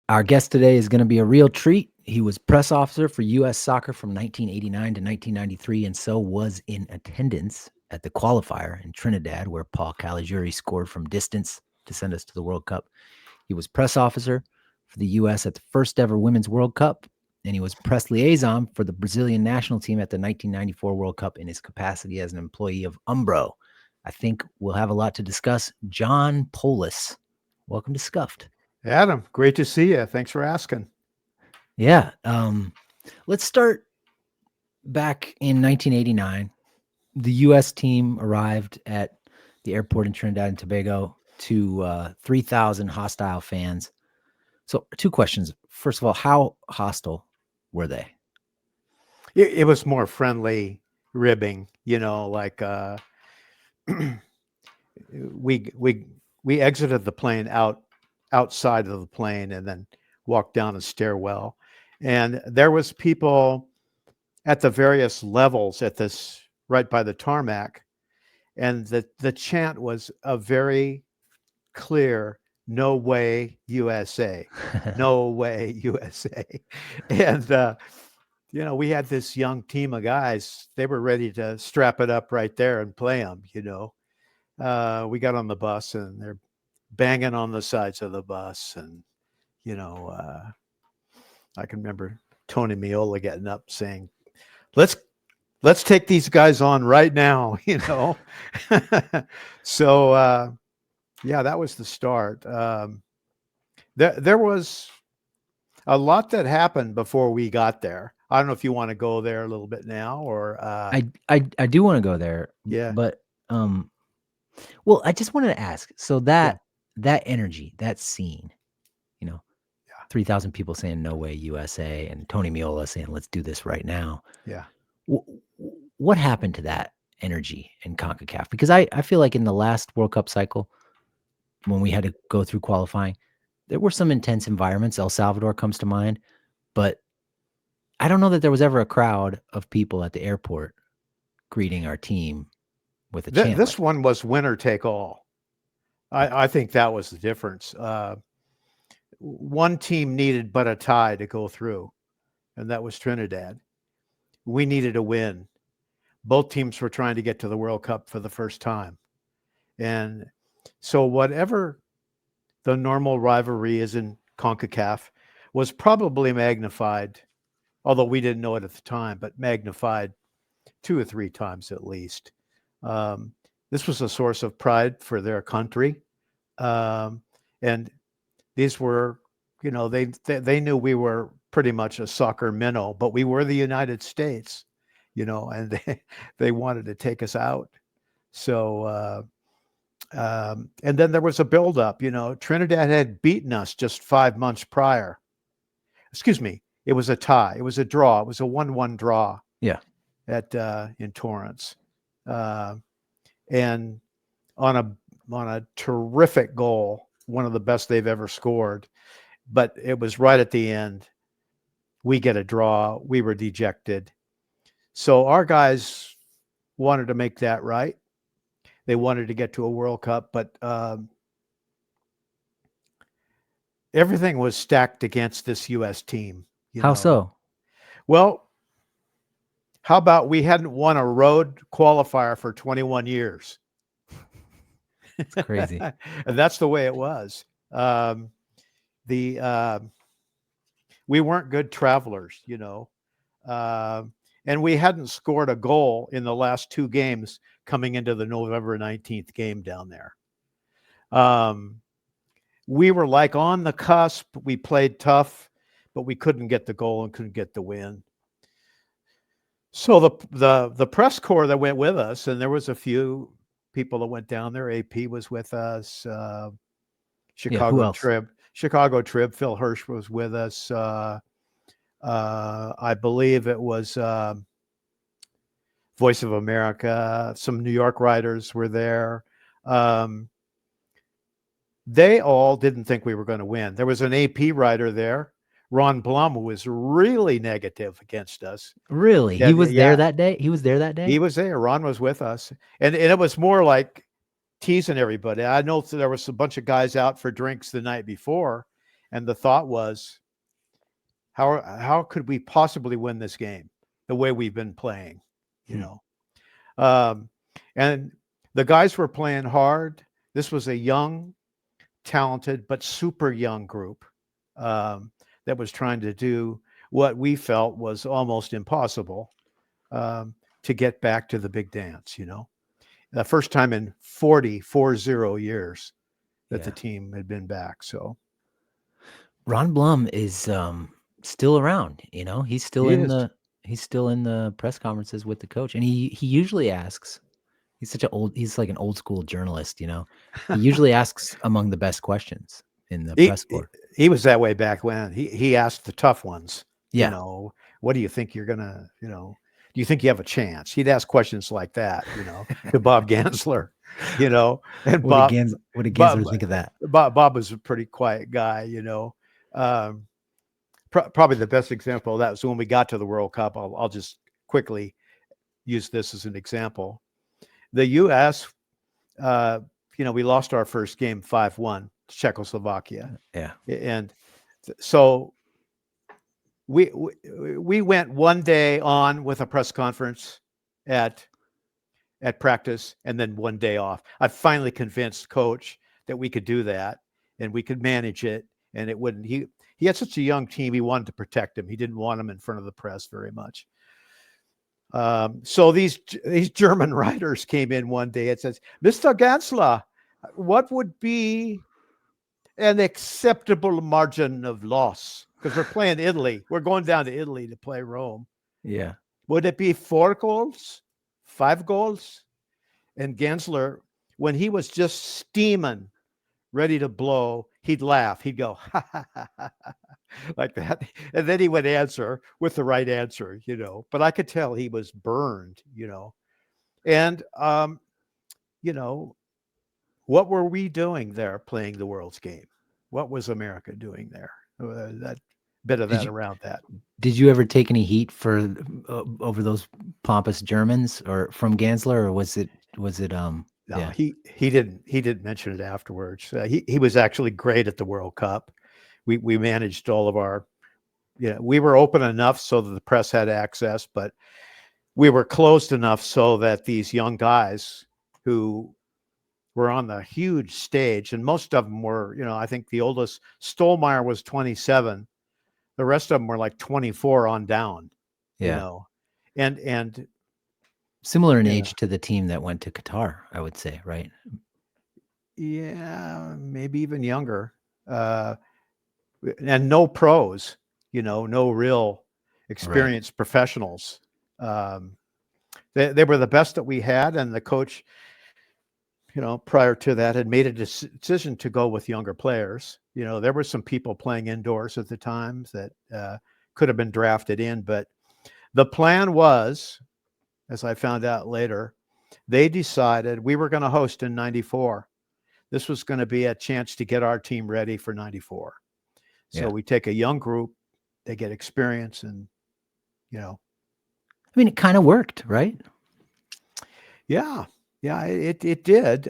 Our guest today is going to be a real treat. He was press officer for U.S. Soccer from 1989 to 1993, and so was in attendance at the qualifier in Trinidad, where Paul Caligiuri scored from distance to send us to the World Cup. He was press officer for the U.S. at the first ever Women's World Cup, and he was press liaison for the Brazilian national team at the 1994 World Cup in his capacity as an employee of Umbro. I think we'll have a lot to discuss. John Polis, welcome to Scuffed. Adam, great to see you. Thanks for asking. Yeah. Let's start back in 1989. The U.S. team arrived at the airport in Trinidad and Tobago to 3,000 hostile fans. So, two questions. First of all, how hostile were they? It was more friendly ribbing, like we exited the plane outside of the plane and then walked down a stairwell, and there was people at the various levels at this right by the tarmac, and the chant was a very clear "No way USA, no way USA," and we had this young team of guys. They were ready to strap it up right there and play them. We got on the bus and they're banging on the sides of the bus, and I can remember Tony Miola getting up saying, let's take these guys on right now, So yeah, that was the start. There was a lot that happened before we got there. I don't know if you want to go there a little bit now, or I do want to go there, yeah, but well, I just wanted to ask. So yeah, that energy, that scene, you know, yeah, 3,000 people saying "No way USA" and Tony Miola saying "Let's do this right now." yeah. What happened to that energy in CONCACAF? Because I feel like in the last World Cup cycle, when we had to go through qualifying, there were some intense environments. El Salvador comes to mind, but I don't know that there was ever a crowd of people at the airport greeting our team with a chant This like that. one was winner take all. I think that was the difference. One team needed but a tie to go through, and that was Trinidad. We needed a win. Both teams were trying to get to the World Cup for the first time. And so, whatever the normal rivalry is in CONCACAF was probably magnified, although we didn't know it at the time, but magnified 2 or 3 times at least. This was a source of pride for their country. And these were, they knew we were pretty much a soccer minnow, but we were the United States, and they wanted to take us out. So, and then there was a buildup. Trinidad had beaten us just 5 months prior. Excuse me, it was a tie. It was a draw. It was a 1-1 draw Yeah. at in Torrance, and on a terrific goal, one of the best they've ever scored. But it was right at the end. We get a draw. We were dejected. So our guys wanted to make that right. They wanted to get to a World Cup, but everything was stacked against this U.S. team. How so? Well, how about we hadn't won a road qualifier for 21 years? It's crazy. And that's the way it was. The we weren't good travelers, and we hadn't scored a goal in the last 2 games coming into the November 19th game down there. We were like on the cusp. We played tough, but we couldn't get the goal and couldn't get the win. So the press corps that went with us, and there was a few people that went down there. AP was with us. Chicago Trib. Phil Hirsch was with us. I believe it was Voice of America. Some New York writers were there. They all didn't think we were going to win. There was an AP writer there, Ron Blum, who was really negative against us. Really? Yeah, He was there yeah, that day? He was there that day? he was there. Ron was with us, and it was more like teasing everybody. I know there was a bunch of guys out for drinks the night before, And the thought was, how could we possibly win this game the way we've been playing, you know? Um, and the guys were playing hard. This was a young, talented, but super young group that was trying to do what we felt was almost impossible, to get back to the big dance, you know? The first time in 40 years that the team had been back. So Ron Blum is still around, you know. He's still he in is. the press conferences with the coach, and he usually asks. He's like an old school journalist, you know. He usually asks among the best questions in the he, press corps. he was that way back when. He asked the tough ones, you Yeah. know, what do you think you're gonna, you know, do you think you have a chance? He'd ask questions like that, you know, to Bob Gansler, you know, and What did Gansler think of that? Bob was a pretty quiet guy, you know. Probably the best example of that was when we got to the World Cup. I'll just quickly use this as an example. The U.S., you know, we lost our first game 5-1 to Czechoslovakia. Yeah. And so we went one day on with a press conference at practice and then one day off. I finally convinced coach that we could do that and we could manage it, and it wouldn't. He had such a young team. He wanted to protect him. He didn't want him in front of the press very much. So these German writers came in one day and says, "Mr. Gansler, what would be an acceptable margin of loss?" Because we're playing Italy. We're going down to Italy to play Rome. Yeah. Would it be 4 goals? 5 goals? And Gansler, when he was just steaming, ready to blow, he'd laugh. He'd go, ha, ha, ha, ha, ha, like that. And then he would answer with the right answer, you know. But I could tell he was burned, you know. And, you know, what were we doing there playing the world's game? What was America doing there? That bit of that around that. Did you ever take any heat for over those pompous Germans or from Gansler, or was it No, yeah. he didn't mention it afterwards. He was actually great at the World Cup. We managed all of our, you know, we were open enough so that the press had access, but we were closed enough so that these young guys who were on the huge stage, and most of them were, you know, I think the oldest Stolmeyer was 27. The rest of them were like 24 on down, you know, and similar in age to the team that went to Qatar, I would say, right? Yeah, maybe even younger. And no pros, you know, no real experienced professionals. They were the best that we had, and the coach, you know, prior to that had made a decision to go with younger players. You know, there were some people playing indoors at the time that could have been drafted in, but the plan was, as I found out later, they decided we were going to host in 94. This was going to be a chance to get our team ready for 94. So we take a young group, they get experience, and, you know. I mean, it kind of worked, right? Yeah, it did.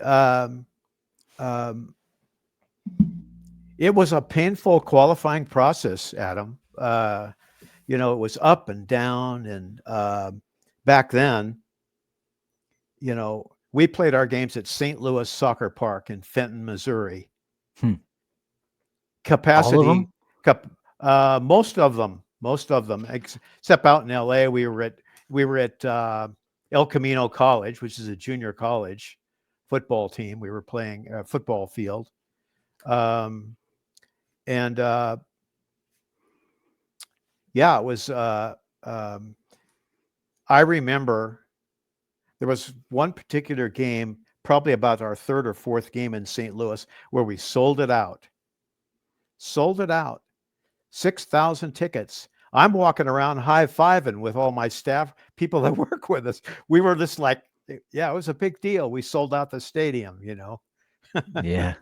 It was a painful qualifying process, Adam. You know, it was up and down, and back then, you know, we played our games at St. Louis Soccer Park in Fenton, Missouri. Capacity, most of them, except out in LA. We were at El Camino College, which is a junior college football team. We were playing a football field, and yeah, it was. I remember there was one particular game, probably about our 3rd or 4th game in St. Louis, where we sold it out. 6,000 tickets. I'm walking around high-fiving with all my staff, people that work with us. We were just like, yeah, it was a big deal. We sold out the stadium, you know. Yeah.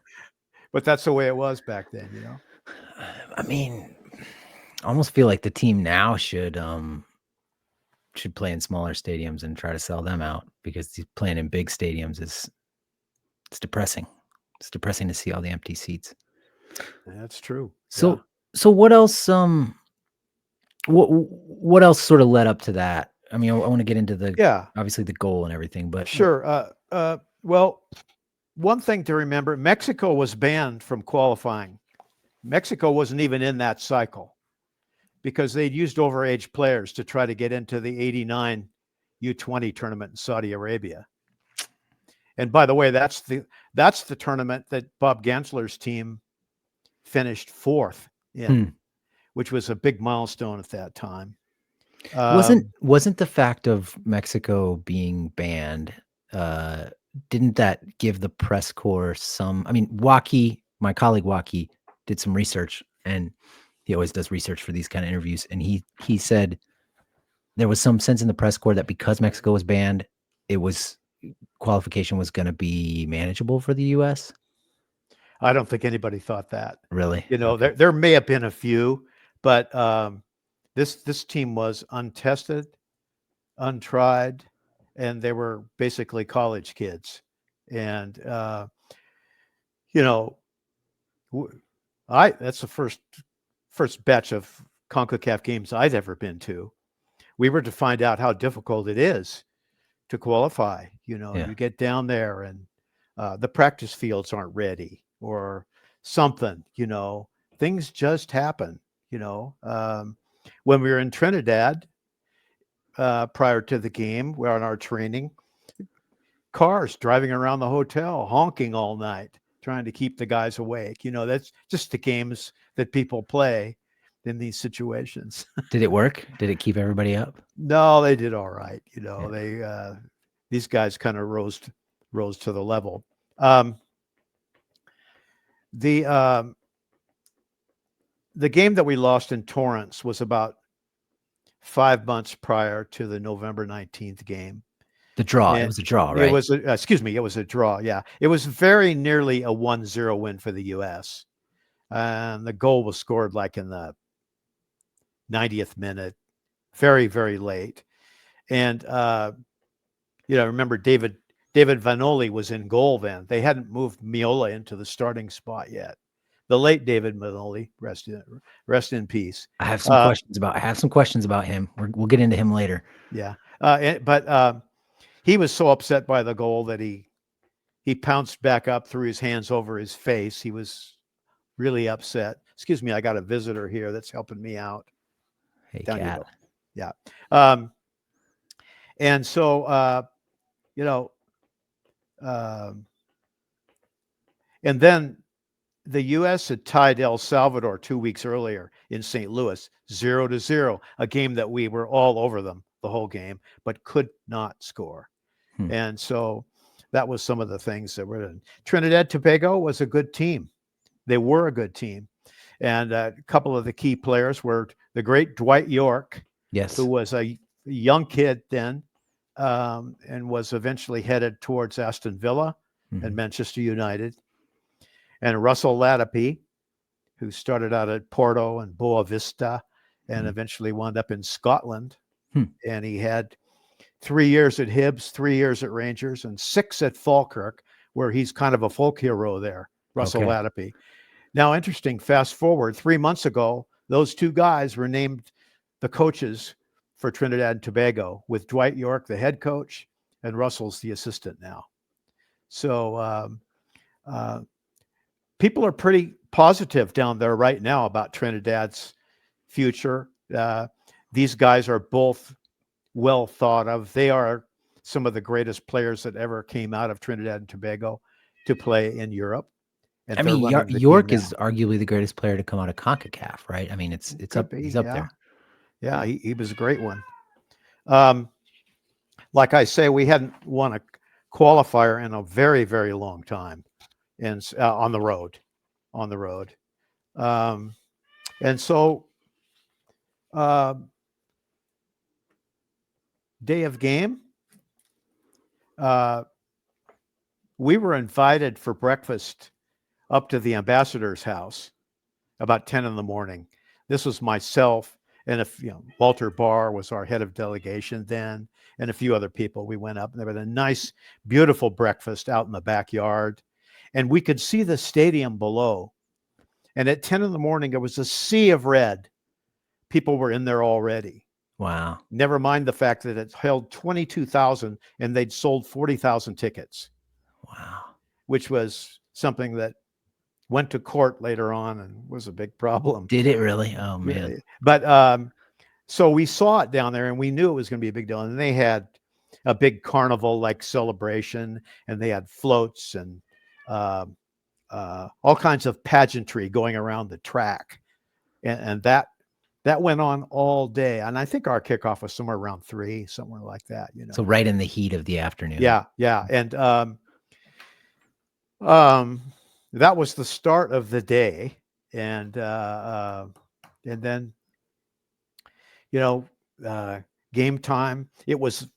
But that's the way it was back then, you know. I mean, I almost feel like the team now should play in smaller stadiums and try to sell them out, because playing in big stadiums it's depressing. It's depressing to see all the empty seats. That's true. So so what else what else sort of led up to that? I mean, I want to get into the Yeah. obviously the goal and everything, but Sure. Well, one thing to remember, Mexico was banned from qualifying. Mexico wasn't even in that cycle because they'd used overage players to try to get into the 89 U20 tournament in Saudi Arabia. And by the way, that's the tournament that Bob Gansler's team finished fourth in, which was a big milestone at that time. wasn't the fact of Mexico being banned, didn't that give the press corps some? I mean, my colleague Waki did some research, and he always does research for these kind of interviews, and he said there was some sense in the press corps that because Mexico was banned, qualification was going to be manageable for the U.S. I don't think anybody thought that. Really? Okay. There may have been a few, but this team was untested, untried, and they were basically college kids. And that's the first batch of CONCACAF games I'd ever been to. We were to find out how difficult it is to qualify. You get down there and the practice fields aren't ready or something. Things just happen. When we were in Trinidad prior to the game, we're on our training. Cars driving around the hotel, honking all night, trying to keep the guys awake. That's just the games that people play in these situations. Did it work? Did it keep everybody up? No, they did all right. These guys kind of rose to the level. The game that we lost in Torrance was about 5 months prior to the November 19th game. The draw. It was a draw, right? It was it was a draw. Yeah. It was very nearly a 1-0 win for the US. And the goal was scored like in the 90th minute, very, very late. And remember David Vanoli was in goal then. They hadn't moved Miola into the starting spot yet. The late David Vanoli, rest in peace. I have some questions about him. We'll get into him later. Yeah. But he was so upset by the goal that he pounced back up, threw his hands over his face. He was really upset. Excuse me, I got a visitor here that's helping me out. Hey, Down cat. you go. Yeah. And so, and then the U.S. had tied El Salvador 2 weeks earlier in St. Louis, 0-0, a game that we were all over them the whole game, but could not score. And so that was some of the things that were in. Trinidad Tobago was a good team. They were a good team. And a couple of the key players were the great Dwight York, yes, who was a young kid then, and was eventually headed towards Aston Villa and Manchester United. And Russell Latipi, who started out at Porto and Boa Vista and eventually wound up in Scotland. And he had 3 years at Hibs, 3 years at Rangers, and 6 at Falkirk, where he's kind of a folk hero there, Russell Latipi. Now, interesting, fast forward 3 months ago, those two guys were named the coaches for Trinidad and Tobago, with Dwight York, the head coach, and Russell's the assistant now. So people are pretty positive down there right now about Trinidad's future. These guys are both well thought of. They are some of the greatest players that ever came out of Trinidad and Tobago to play in Europe. And I mean, York is arguably the greatest player to come out of CONCACAF, right? I mean, it's up. He's up there. Yeah, he was a great one. Like I say, we hadn't won a qualifier in a very, very long time, and on the road. And so day of game, we were invited for breakfast up to the ambassador's house about 10 in the morning. This was myself and Walter Barr was our head of delegation then, and a few other people. We went up and there was a nice, beautiful breakfast out in the backyard, and we could see the stadium below. And at 10 in the morning, it was a sea of red. People were in there already. Wow. Never mind the fact that it held 22,000 and they'd sold 40,000 tickets. Wow. Which was something that went to court later on and was a big problem. Did it really? Oh man. But so we saw it down there and we knew it was going to be a big deal. And they had a big carnival like celebration, and they had floats and all kinds of pageantry going around the track. And that went on all day. And I think our kickoff was somewhere around 3, somewhere like that, you know. So right in the heat of the afternoon. Yeah. And that was the start of the day. And then, you know, game time, it was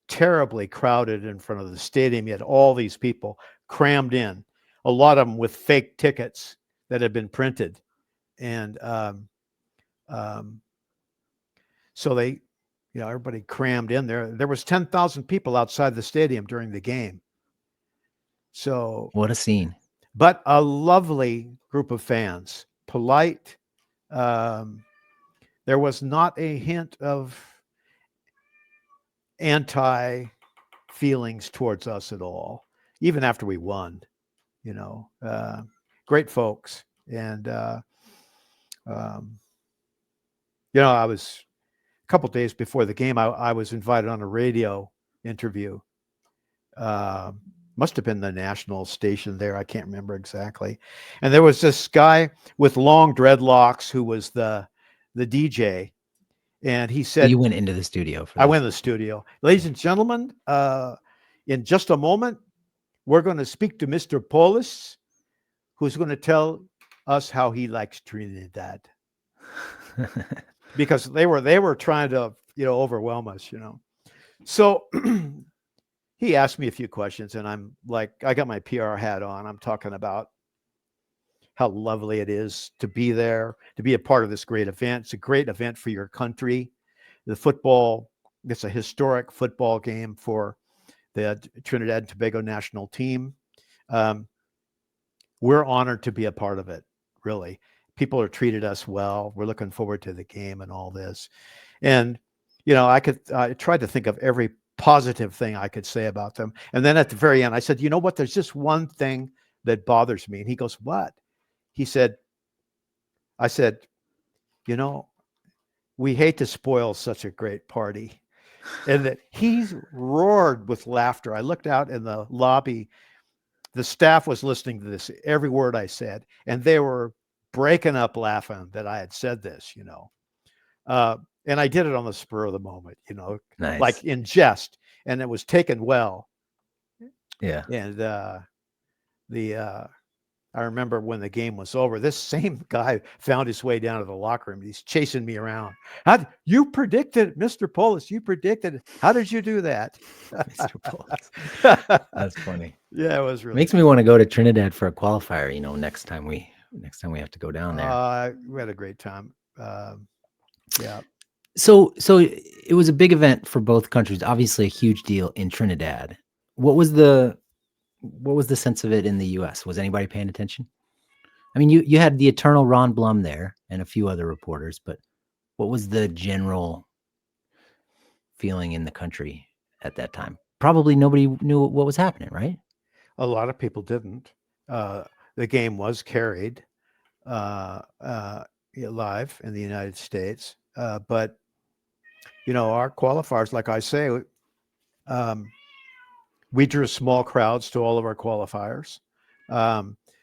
terribly crowded in front of the stadium. You had all these people crammed in, a lot of them with fake tickets that had been printed. And so they, you know, everybody crammed in there. There was 10,000 people outside the stadium during the game. So what a scene. But a lovely group of fans, polite. There was not a hint of anti feelings towards us at all, even after we won, you know. Great folks. And you know, I was a couple days before the game, I was invited on a radio interview. Must have been the national station there. I can't remember exactly. And there was this guy with long dreadlocks who was the DJ. And he said, So you went into the studio for this. I went in the studio. Ladies and gentlemen, in just a moment, we're going to speak to Mr. Polis, who's going to tell us how he likes Trinidad. Because they were trying to, you know, overwhelm us, you know. So he asked me a few questions, and I'm like, I got my PR hat on. I'm talking about how lovely it is to be there, to be a part of this great event. It's a great event for your country. The football, it's a historic football game for the Trinidad and Tobago national team. We're honored to be a part of it, really. People are treated us well. We're looking forward to the game and all this. And, you know, I tried to think of every positive thing I could say about them. And then at the very end, I said, you know what? There's just one thing that bothers me. And he goes, what? He said, I said, you know, we hate to spoil such a great party. And that he's roared with laughter. I looked out in the lobby. The staff was listening to this, every word I said, and they were breaking up laughing that I had said this, you know. And I did it on the spur of the moment, you know, Nice. like in jest, and it was taken well. Yeah. And I remember when the game was over, this same guy found his way down to the locker room. He's chasing me around. You predicted, Mr. Polis, you predicted. How did you do that? Mr. Polis. That's funny. Yeah, it was really makes me want to go to Trinidad for a qualifier, you know, next time we have to go down there. We had a great time. Yeah. So it was a big event for both countries, obviously a huge deal in Trinidad. What was the sense of it in the US? Was anybody paying attention? I mean, you had the eternal Ron Blum there and a few other reporters, but what was the general feeling in the country at that time? Probably nobody knew what was happening, right? A lot of people didn't. The game was carried live in the United States, but you know, our qualifiers, like I say, we drew small crowds to all of our qualifiers.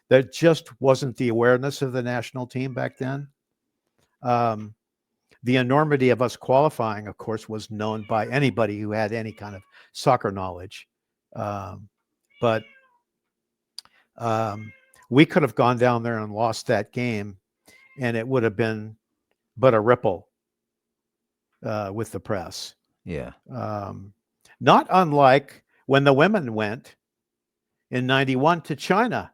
There just wasn't the awareness of the national team back then. The enormity of us qualifying, of course, was known by anybody who had any kind of soccer knowledge. But we could have gone down there and lost that game, and it would have been but a ripple with the press. Yeah. Not unlike when the women went in 91 to China,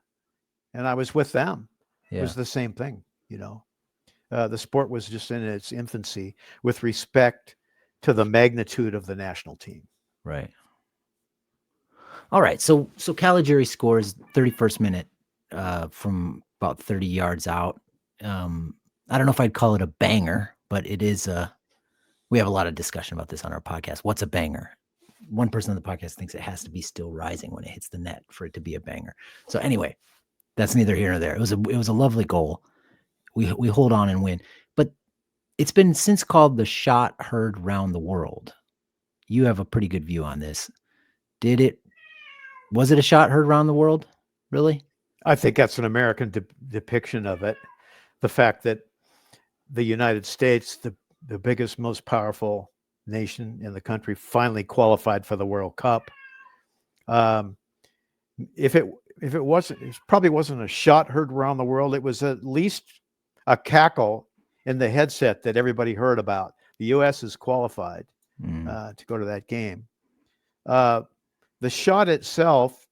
and I was with them. Yeah. It was the same thing, you know. The sport was just in its infancy with respect to the magnitude of the national team. Right. All right. So Caligiuri scores 31st minute from about 30 yards out. I don't know if I'd call it a banger, but it is we have a lot of discussion about this on our podcast. What's a banger? One person on the podcast thinks it has to be still rising when it hits the net for it to be a banger. So anyway, that's neither here nor there. It was a lovely goal. We hold on and win. But it's been since called the shot heard round the world. You have a pretty good view on this. Was it a shot heard around the world? Really? I think that's an American depiction of it. The fact that the United States, the biggest, most powerful nation in the country, finally qualified for the World Cup. If it wasn't, it probably wasn't a shot heard around the world. It was at least a cackle in the headset that everybody heard about. The U.S. is qualified to go to that game. The shot itself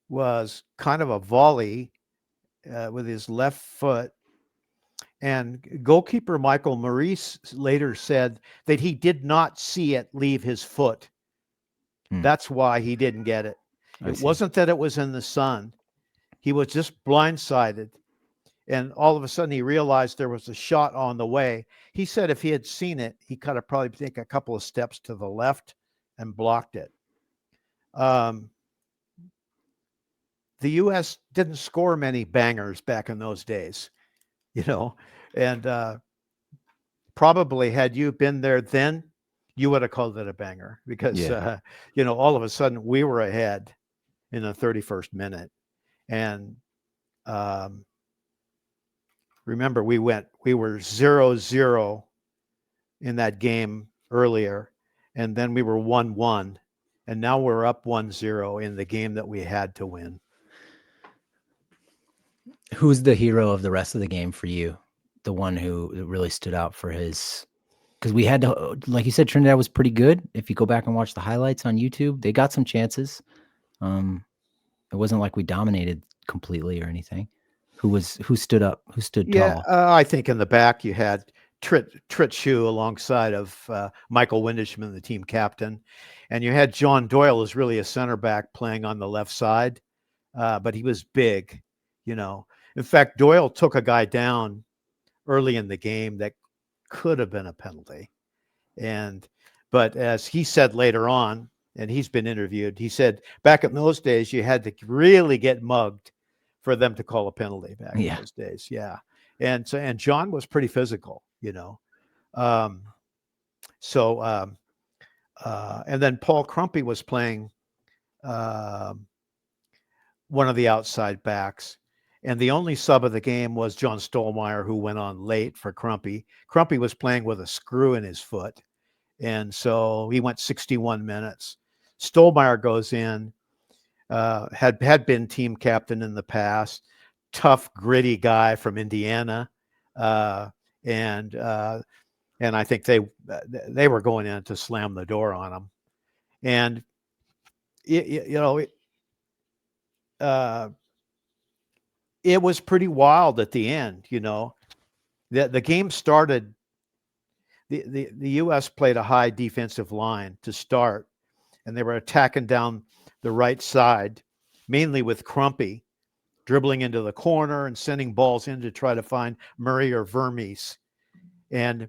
was kind of a volley with his left foot. And goalkeeper Michael Maurice later said that he did not see it leave his foot. That's why he didn't get it. It wasn't that it was in the sun. He was just blindsided. And all of a sudden he realized there was a shot on the way. He said if he had seen it, he could have probably taken a couple of steps to the left and blocked it. The U.S. didn't score many bangers back in those days, and probably had you been there then, you would have called it a banger because, all of a sudden we were ahead in the 31st minute. And remember, we were 0-0 in that game earlier, and then we were 1-1, and now we're up 1-0 in the game that we had to win. Who's the hero of the rest of the game for you? The one who really stood out for his, because we had to, like you said, Trinidad was pretty good. If you go back and watch the highlights on YouTube, they got some chances. It wasn't like we dominated completely or anything. Who stood up? Who stood tall? I think in the back you had Tritshu alongside of Michael Windishman, the team captain, and you had John Doyle, who's really a center back playing on the left side, but he was big, In fact, Doyle took a guy down early in the game that could have been a penalty. But as he said later on, and he's been interviewed, he said back in those days, you had to really get mugged for them to call a penalty back in those days. Yeah. And John was pretty physical, and then Paul Crumpy was playing one of the outside backs. And the only sub of the game was John Stolmeyer, who went on late for Crumpy. Crumpy was playing with a screw in his foot. And so he went 61 minutes. Stolmeyer goes in, had been team captain in the past, tough, gritty guy from Indiana. And I think they were going in to slam the door on him. And, it was pretty wild at the end, The game started, the U.S. played a high defensive line to start, and they were attacking down the right side, mainly with Crumpy, dribbling into the corner and sending balls in to try to find Murray or Vermes. And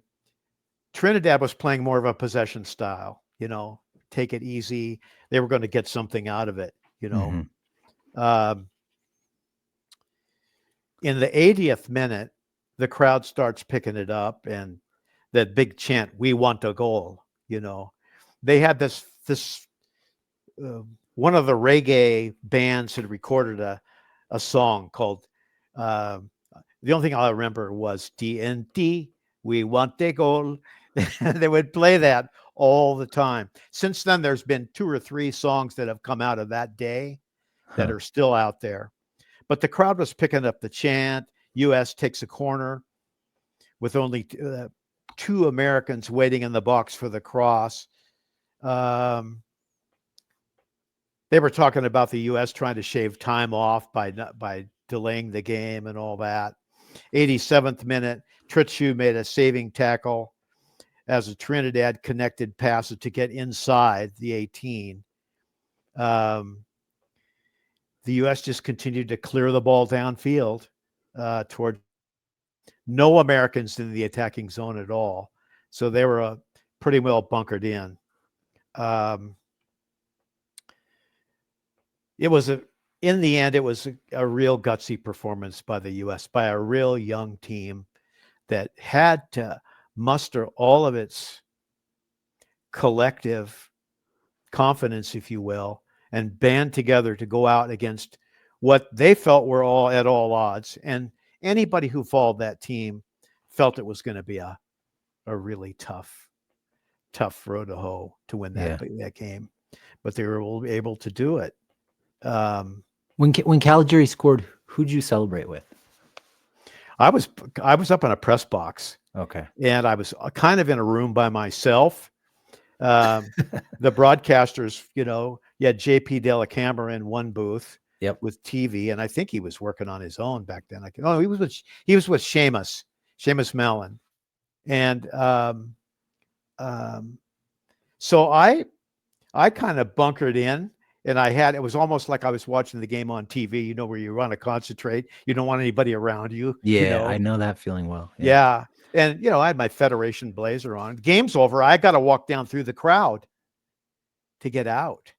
Trinidad was playing more of a possession style, take it easy. They were going to get something out of it, In the 80th minute, the crowd starts picking it up, and that big chant, "We want a goal." They had this one of the reggae bands had recorded a song called. The only thing I remember was "DNT." We want a goal. They would play that all the time. Since then, there's been 2 or 3 songs that have come out of that day that are still out there. But the crowd was picking up the chant. U.S. takes a corner with only 2 Americans waiting in the box for the cross. They were talking about the U.S. trying to shave time off by delaying the game and all that. 87th minute, Tritshu made a saving tackle as a Trinidad connected pass to get inside the 18. the U.S. just continued to clear the ball downfield toward no Americans in the attacking zone at all. So they were pretty well bunkered in. In the end, it was a real gutsy performance by the U.S., by a real young team that had to muster all of its collective confidence, if you will, and band together to go out against what they felt were all at all odds. And anybody who followed that team felt it was going to be a really tough road to hoe to win that game. But they were able to do it. When Caligiuri scored, who'd you celebrate with? I was up in a press box. Okay. And I was kind of in a room by myself. The broadcasters, you had JP Dellacamera in one booth with TV, and I think he was working on his own back then. He was with Seamus Mellon. And so I kind of bunkered in. And it was almost like I was watching the game on TV, where you want to concentrate. You don't want anybody around you. Yeah, I know that feeling well. Yeah. And, I had my Federation blazer on. Game's over. I got to walk down through the crowd to get out.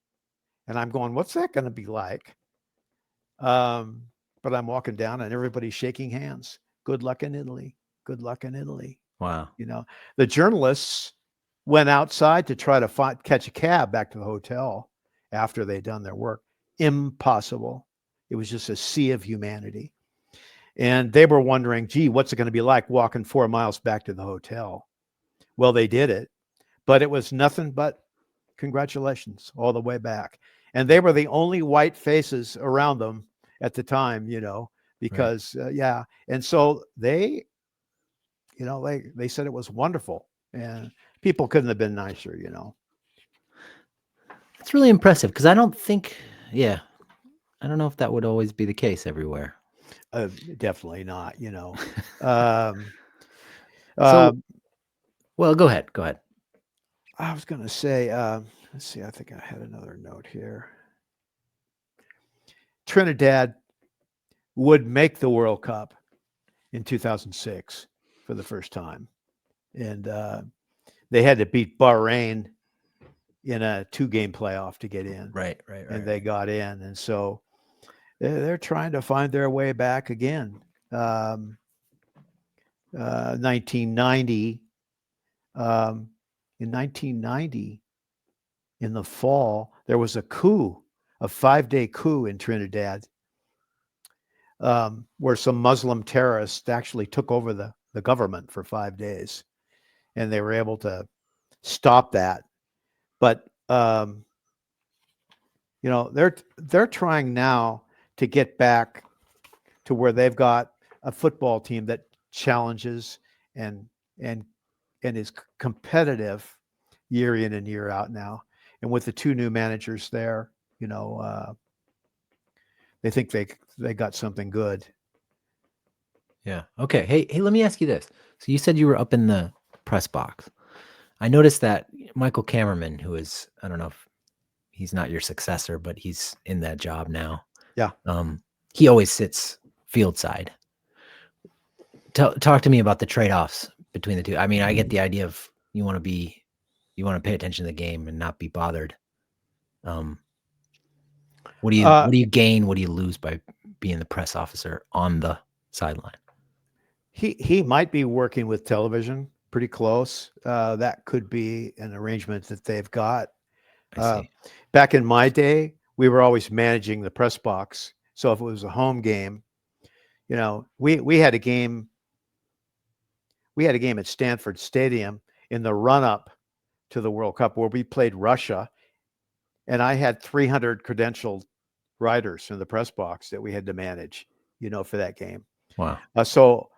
And I'm going, what's that going to be like? But I'm walking down and everybody's shaking hands. Good luck in Italy. Good luck in Italy. Wow. The journalists went outside to try to catch a cab back to the hotel after they'd done their work. Impossible. It was just a sea of humanity. And they were wondering, gee, what's it going to be like walking 4 miles back to the hotel? Well, they did it, but it was nothing but congratulations all the way back. And they were the only white faces around them at the time, because, right. And so they said it was wonderful, and people couldn't have been nicer, It's really impressive because I don't know if that would always be the case everywhere. Definitely not, Well, go ahead. I was going to say, let's see, I think I had another note here. Trinidad would make the World Cup in 2006 for the first time. And they had to beat Bahrain in a 2-game playoff to get in. Right. And they got in. And so they're trying to find their way back again. 1990. In 1990, in the fall, there was a 5-day coup in Trinidad, where some Muslim terrorists actually took over the government for 5 days, and they were able to stop that. But they're trying now to get back to where they've got a football team that challenges and is competitive year in and year out now. And with the 2 new managers there, they think they got something good. Yeah. Okay. Hey, let me ask you this. So you said you were up in the press box. I noticed that Michael Cameraman, who is, I don't know if he's not your successor, but he's in that job now. Yeah. He always sits field side. Talk to me about the trade-offs between the two. I mean, I get the idea of you want to pay attention to the game and not be bothered. What do you gain? What do you lose by being the press officer on the sideline? He might be working with television pretty close. That could be an arrangement that they've got. I see. Back in my day, we were always managing the press box. So if it was a home game, we had a game. We had a game at Stanford Stadium in the run-up to the World Cup where we played Russia, and I had 300 credentialed writers in the press box that we had to manage, for that game. Wow. So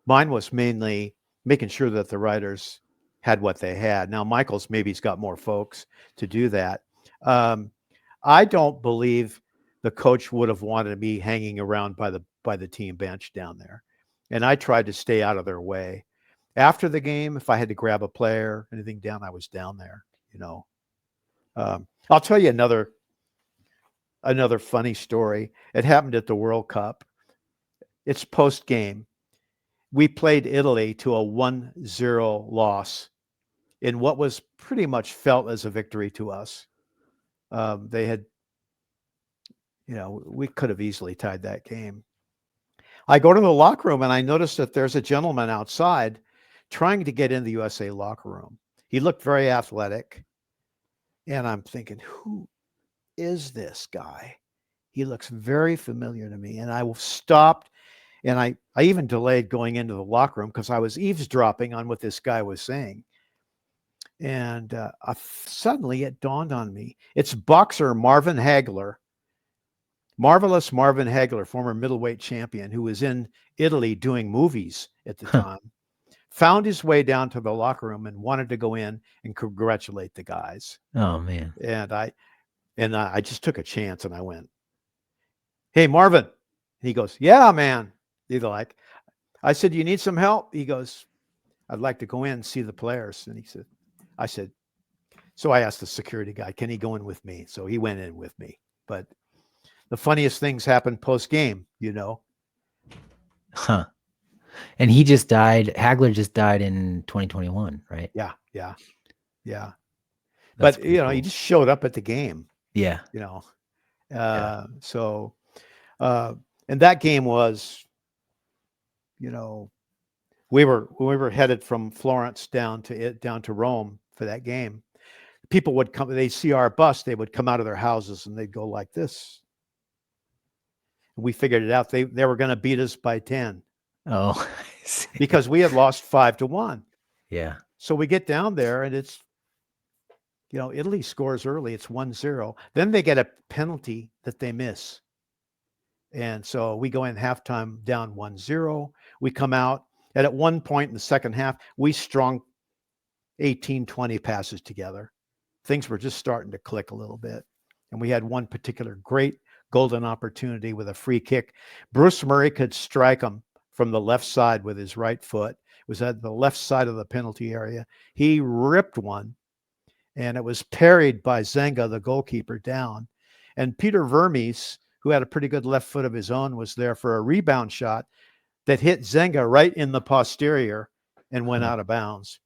mine was mainly making sure that the writers had what they had. Now, Michael's maybe's got more folks to do that. I don't believe the coach would have wanted me hanging around by the team bench down there, and I tried to stay out of their way. After the game, if I had to grab a player, anything down, I was down there, I'll tell you another another funny story. It happened at the World Cup. It's post game. We played Italy to a 1-0 loss in what was pretty much felt as a victory to us. They had, we could have easily tied that game. I go to the locker room and I notice that there's a gentleman outside trying to get in the USA locker room. He looked very athletic. And I'm thinking, who is this guy? He looks very familiar to me. And I stopped and I even delayed going into the locker room because I was eavesdropping on what this guy was saying. And suddenly it dawned on me. It's boxer Marvin Hagler, marvelous Marvin Hagler, former middleweight champion who was in Italy doing movies at the time, found his way down to the locker room and wanted to go in and congratulate the guys. Oh man. And I just took a chance and I went, "Hey, Marvin." He goes, "Yeah, man." He's like, I said, "You need some help?" He goes, "I'd like to go in and see the players." And I said, so I asked the security guy, "Can he go in with me?" So he went in with me. But the funniest things happened post game, Huh. And he just died. Hagler just died in 2021, right? Yeah. That's But, pretty cool. he just showed up at the game, Yeah. So, and that game was, we were headed from Florence down to Rome for that game. People would come, they'd see our bus, they would come out of their houses and they'd go like this. We figured it out. They were going to beat us by 10. Oh, I see. Because we had lost 5-1. Yeah. So we get down there and it's, Italy scores early. It's 1-0. Then they get a penalty that they miss. And so we go in halftime down 1-0. We come out, and at one point in the second half, we strung 18, 20 passes together. Things were just starting to click a little bit. And we had one particular great golden opportunity with a free kick. Bruce Murray could strike him from the left side with his right foot. It was at the left side of the penalty area. He ripped one, and it was parried by Zenga, the goalkeeper, down. And Peter Vermes, who had a pretty good left foot of his own, was there for a rebound shot that hit Zenga right in the posterior and went out of bounds.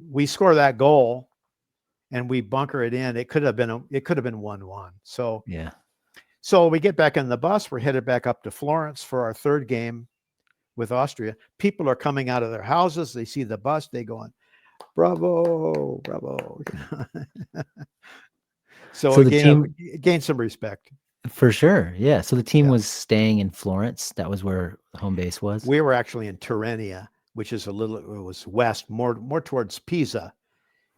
We score that goal and we bunker it in. It could have been 1-1. So yeah. So we get back in the bus. We're headed back up to Florence for our third game with Austria. People are coming out of their houses. They see the bus. They go on, "Bravo, bravo." So the team gained some respect. For sure. Yeah. So the team was staying in Florence. That was where home base was. We were actually in Tirrenia, which is it was west, more towards Pisa.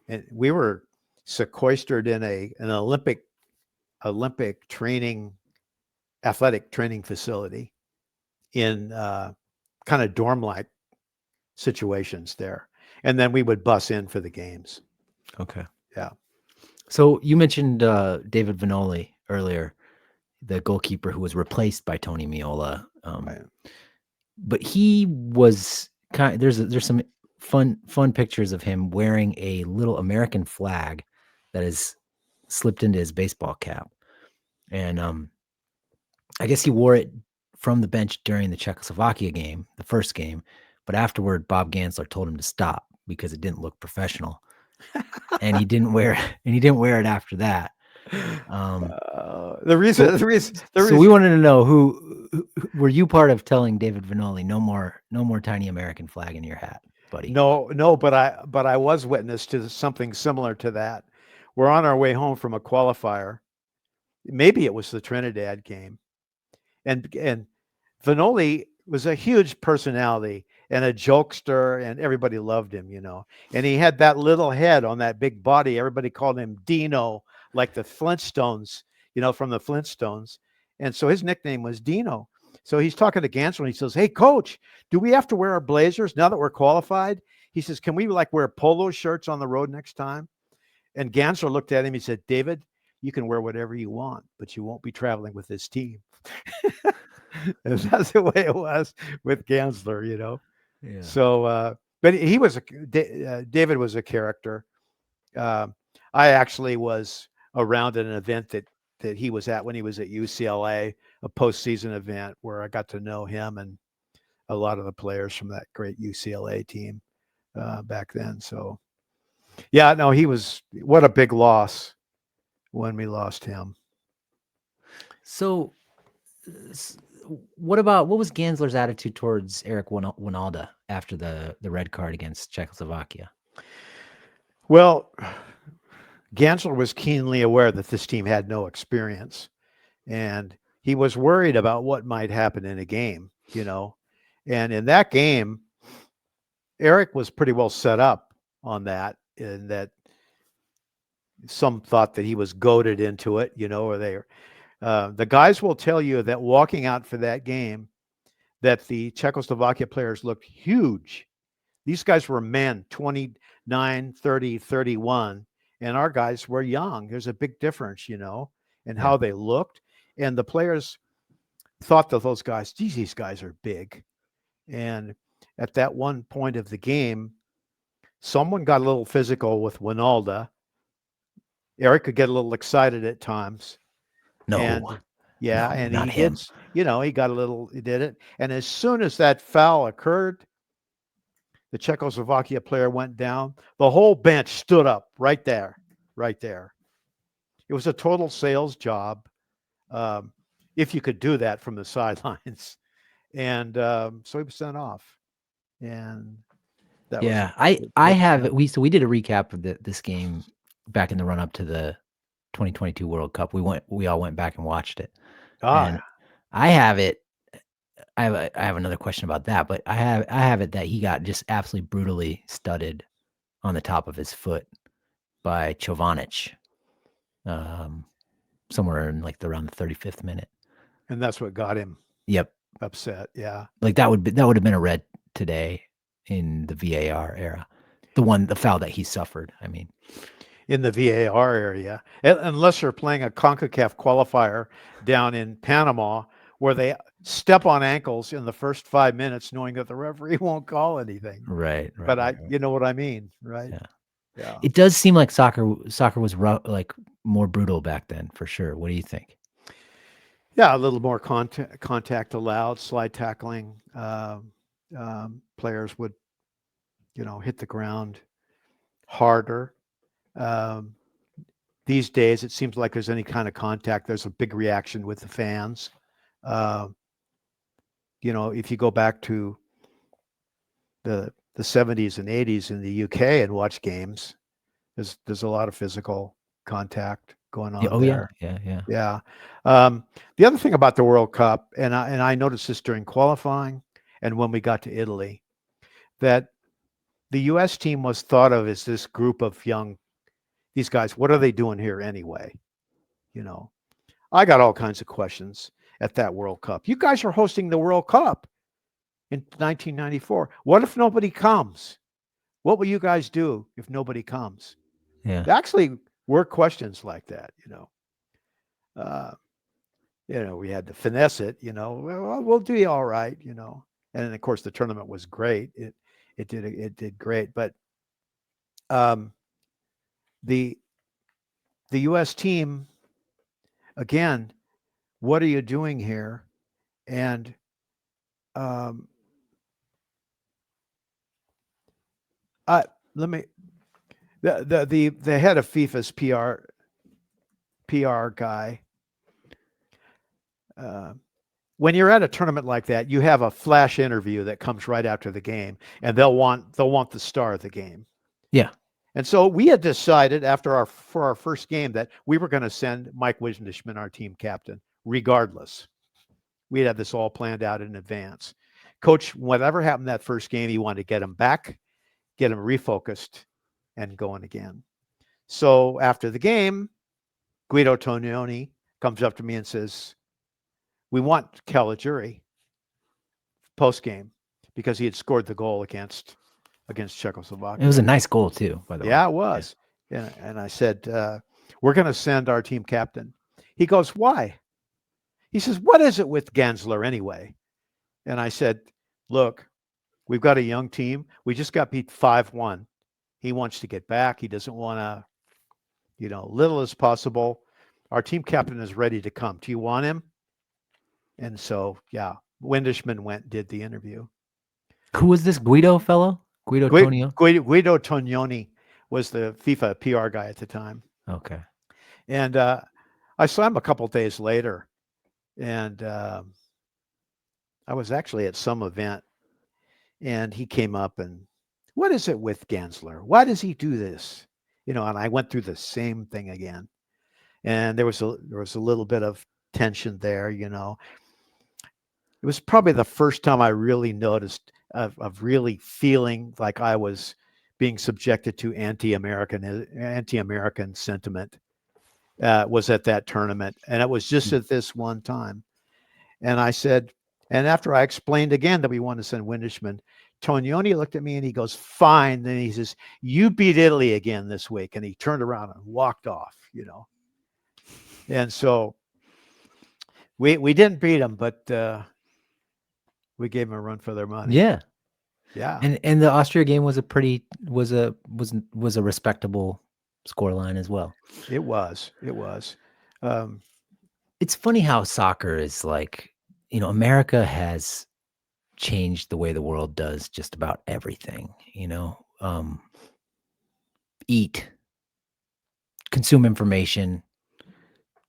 And we were sequestered in an Olympic athletic training facility in kind of dorm-like situations there. And then we would bus in for the games. Okay. Yeah. So you mentioned David Vanoli earlier, the goalkeeper who was replaced by Tony Meola. Right. But he was there's some fun pictures of him wearing a little American flag that is slipped into his baseball cap. And I guess he wore it from the bench during the Czechoslovakia game, the first game, but afterward Bob Gansler told him to stop because it didn't look professional. And he didn't wear it after that. The reason So we wanted to know who were you part of telling David Vanoli no more tiny American flag in your hat, buddy? No, but I was witness to something similar to that. We're on our way home from a qualifier. Maybe it was the Trinidad game. And Vanoli was a huge personality and a jokester, and everybody loved him, And he had that little head on that big body. Everybody called him Dino, like the Flintstones, from the Flintstones. And so his nickname was Dino. So he's talking to Gansler and he says, "Hey, coach, do we have to wear our blazers now that we're qualified?" He says, "Can we wear polo shirts on the road next time?" And Gansler looked at him. He said, "David, you can wear whatever you want, but you won't be traveling with this team." And that's the way it was with Gansler, Yeah. So, but he was David was a character. I actually was around at an event that that he was at when he was at UCLA, a postseason event where I got to know him and a lot of the players from that great UCLA team back then. So, yeah, no, what a big loss when we lost him. So, what was Gansler's attitude towards Eric Winalda after the red card against Czechoslovakia? Well, Gansler was keenly aware that this team had no experience, and he was worried about what might happen in a game, And in that game, Eric was pretty well set up on that, in that some thought that he was goaded into it, or the guys will tell you that walking out for that game, that the Czechoslovakia players looked huge. These guys were men, 29, 30, 31, and our guys were young. There's a big difference, in how they looked. And the players thought that those guys, geez, these guys are big. And at that one point of the game, someone got a little physical with Winalda. Eric could get a little excited at times. No. And yeah, no, and not he him. he did it. And as soon as that foul occurred, the Czechoslovakia player went down. The whole bench stood up right there. It was a total sales job, if you could do that from the sidelines. And so he was sent off. And that was we did a recap of this game back in the run up to the 2022 World Cup. We all went back and watched it. And I have it. I have another question about that, but I have it that he got just absolutely brutally studded on the top of his foot by Jovanic, somewhere in around the 35th minute. And that's what got him. Yep. Upset. Yeah. That would have been a red today in the VAR era. The foul that he suffered. I mean, in the VAR area, unless they're playing a CONCACAF qualifier down in Panama, where they step on ankles in the first 5 minutes, knowing that the referee won't call anything. Right. But you know what I mean, right? Yeah. It does seem like soccer was more brutal back then, for sure. What do you think? Yeah, a little more contact allowed, slide tackling. Players would, hit the ground harder. These days, it seems like there's any kind of contact, there's a big reaction with the fans. If you go back to the 70s and 80s in the UK and watch games, there's a lot of physical contact going on there. Yeah. The other thing about the World Cup, and I noticed this during qualifying and when we got to Italy, that the U.S. team was thought of as this group of these guys, what are they doing here anyway? I got all kinds of questions at that World Cup. You guys are hosting the World Cup in 1994. What if nobody comes? What will you guys do if nobody comes? Yeah. There actually were questions like that, we had to finesse it, well, we'll do all right, and of course the tournament was great. It did great, but the U.S. team, again, what are you doing here? And the head of FIFA's PR guy, when you're at a tournament like that, you have a flash interview that comes right after the game, and they'll want the star of the game. Yeah. And so we had decided for our first game that we were going to send Mike Wisnishman, our team captain, regardless. We had this all planned out in advance. Coach, whatever happened that first game, he wanted to get him back, get him refocused, and going again. So after the game, Guido Tonioni comes up to me and says, we want Caligiuri post-game, because he had scored the goal against Czechoslovakia. It was a nice goal too, by the way. Yeah, it was. Yeah. And I said, we're going to send our team captain. He goes, why? He says, what is it with Gansler anyway? And I said, look, we've got a young team. We just got beat 5-1. He wants to get back. He doesn't want to, little as possible. our team captain is ready to come. Do you want him? And so, yeah, Windishman went, did the interview. Who was this Guido fellow? Guido Tonio? Guido Tognoni was the FIFA PR guy at the time. Okay. And I saw him a couple days later. And I was actually at some event. And he came up and, what is it with Gensler? Why does he do this? And I went through the same thing again. And there was a little bit of tension there. It was probably the first time I really noticed of really feeling like I was being subjected to anti-American sentiment. Was at that tournament, and it was just at this one time. And I said, and after I explained again that we wanted to send Windishman, Tognoni looked at me and he goes, "Fine." Then he says, "You beat Italy again this week," and he turned around and walked off. And so we didn't beat them, but we gave them a run for their money. Yeah. Yeah. And the Austria game was a respectable scoreline as well. It was. It's funny how soccer is like, America has changed the way the world does just about everything, eat, consume information,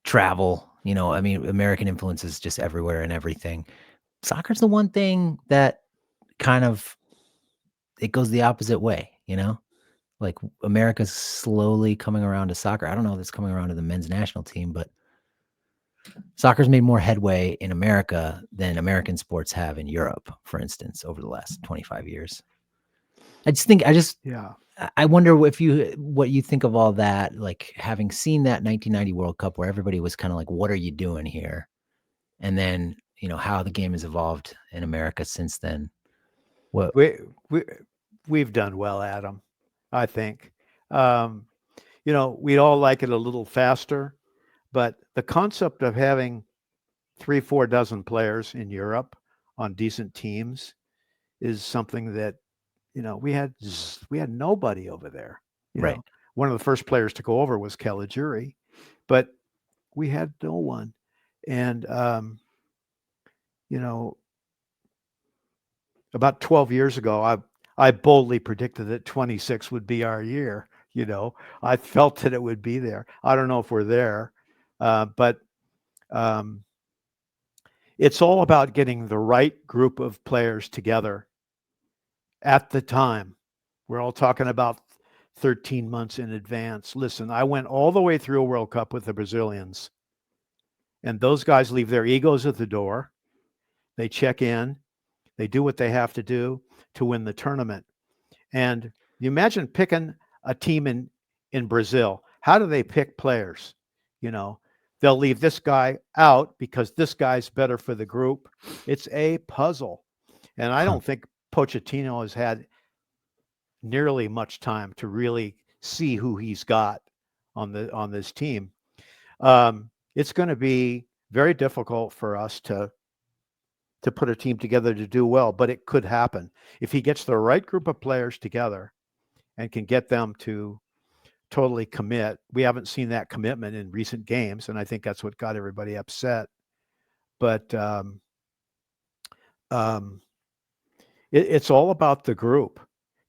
travel, American influence is just everywhere and everything. Soccer's the one thing that kind of, it goes the opposite way, like America's slowly coming around to soccer. I don't know if it's coming around to the men's national team, but soccer's made more headway in America than American sports have in Europe, for instance, over the last 25 years. I wonder what you think of all that, like having seen that 1990 World Cup where everybody was kind of like, what are you doing here? And then, how the game has evolved in America since then. What we've done well, Adam, I think. We'd all like it a little faster, but the concept of having 3-4 dozen players in Europe on decent teams is something that, we had nobody over there. Right. One of the first players to go over was Caligiuri, but we had no one. And, about 12 years ago, I boldly predicted that 26 would be our year. I felt that it would be there. I don't know if we're there, but it's all about getting the right group of players together at the time. We're all talking about 13 months in advance. Listen, I went all the way through a World Cup with the Brazilians, and those guys leave their egos at the door. They check in. They do what they have to do to win the tournament. And you imagine picking a team in Brazil. How do they pick players? They'll leave this guy out because this guy's better for the group. It's a puzzle. And I don't think Pochettino has had nearly much time to really see who he's got on this team. It's going to be very difficult for us to put a team together to do well, but it could happen if he gets the right group of players together and can get them to totally commit. We haven't seen that commitment in recent games, and I think that's what got everybody upset. But it's all about the group.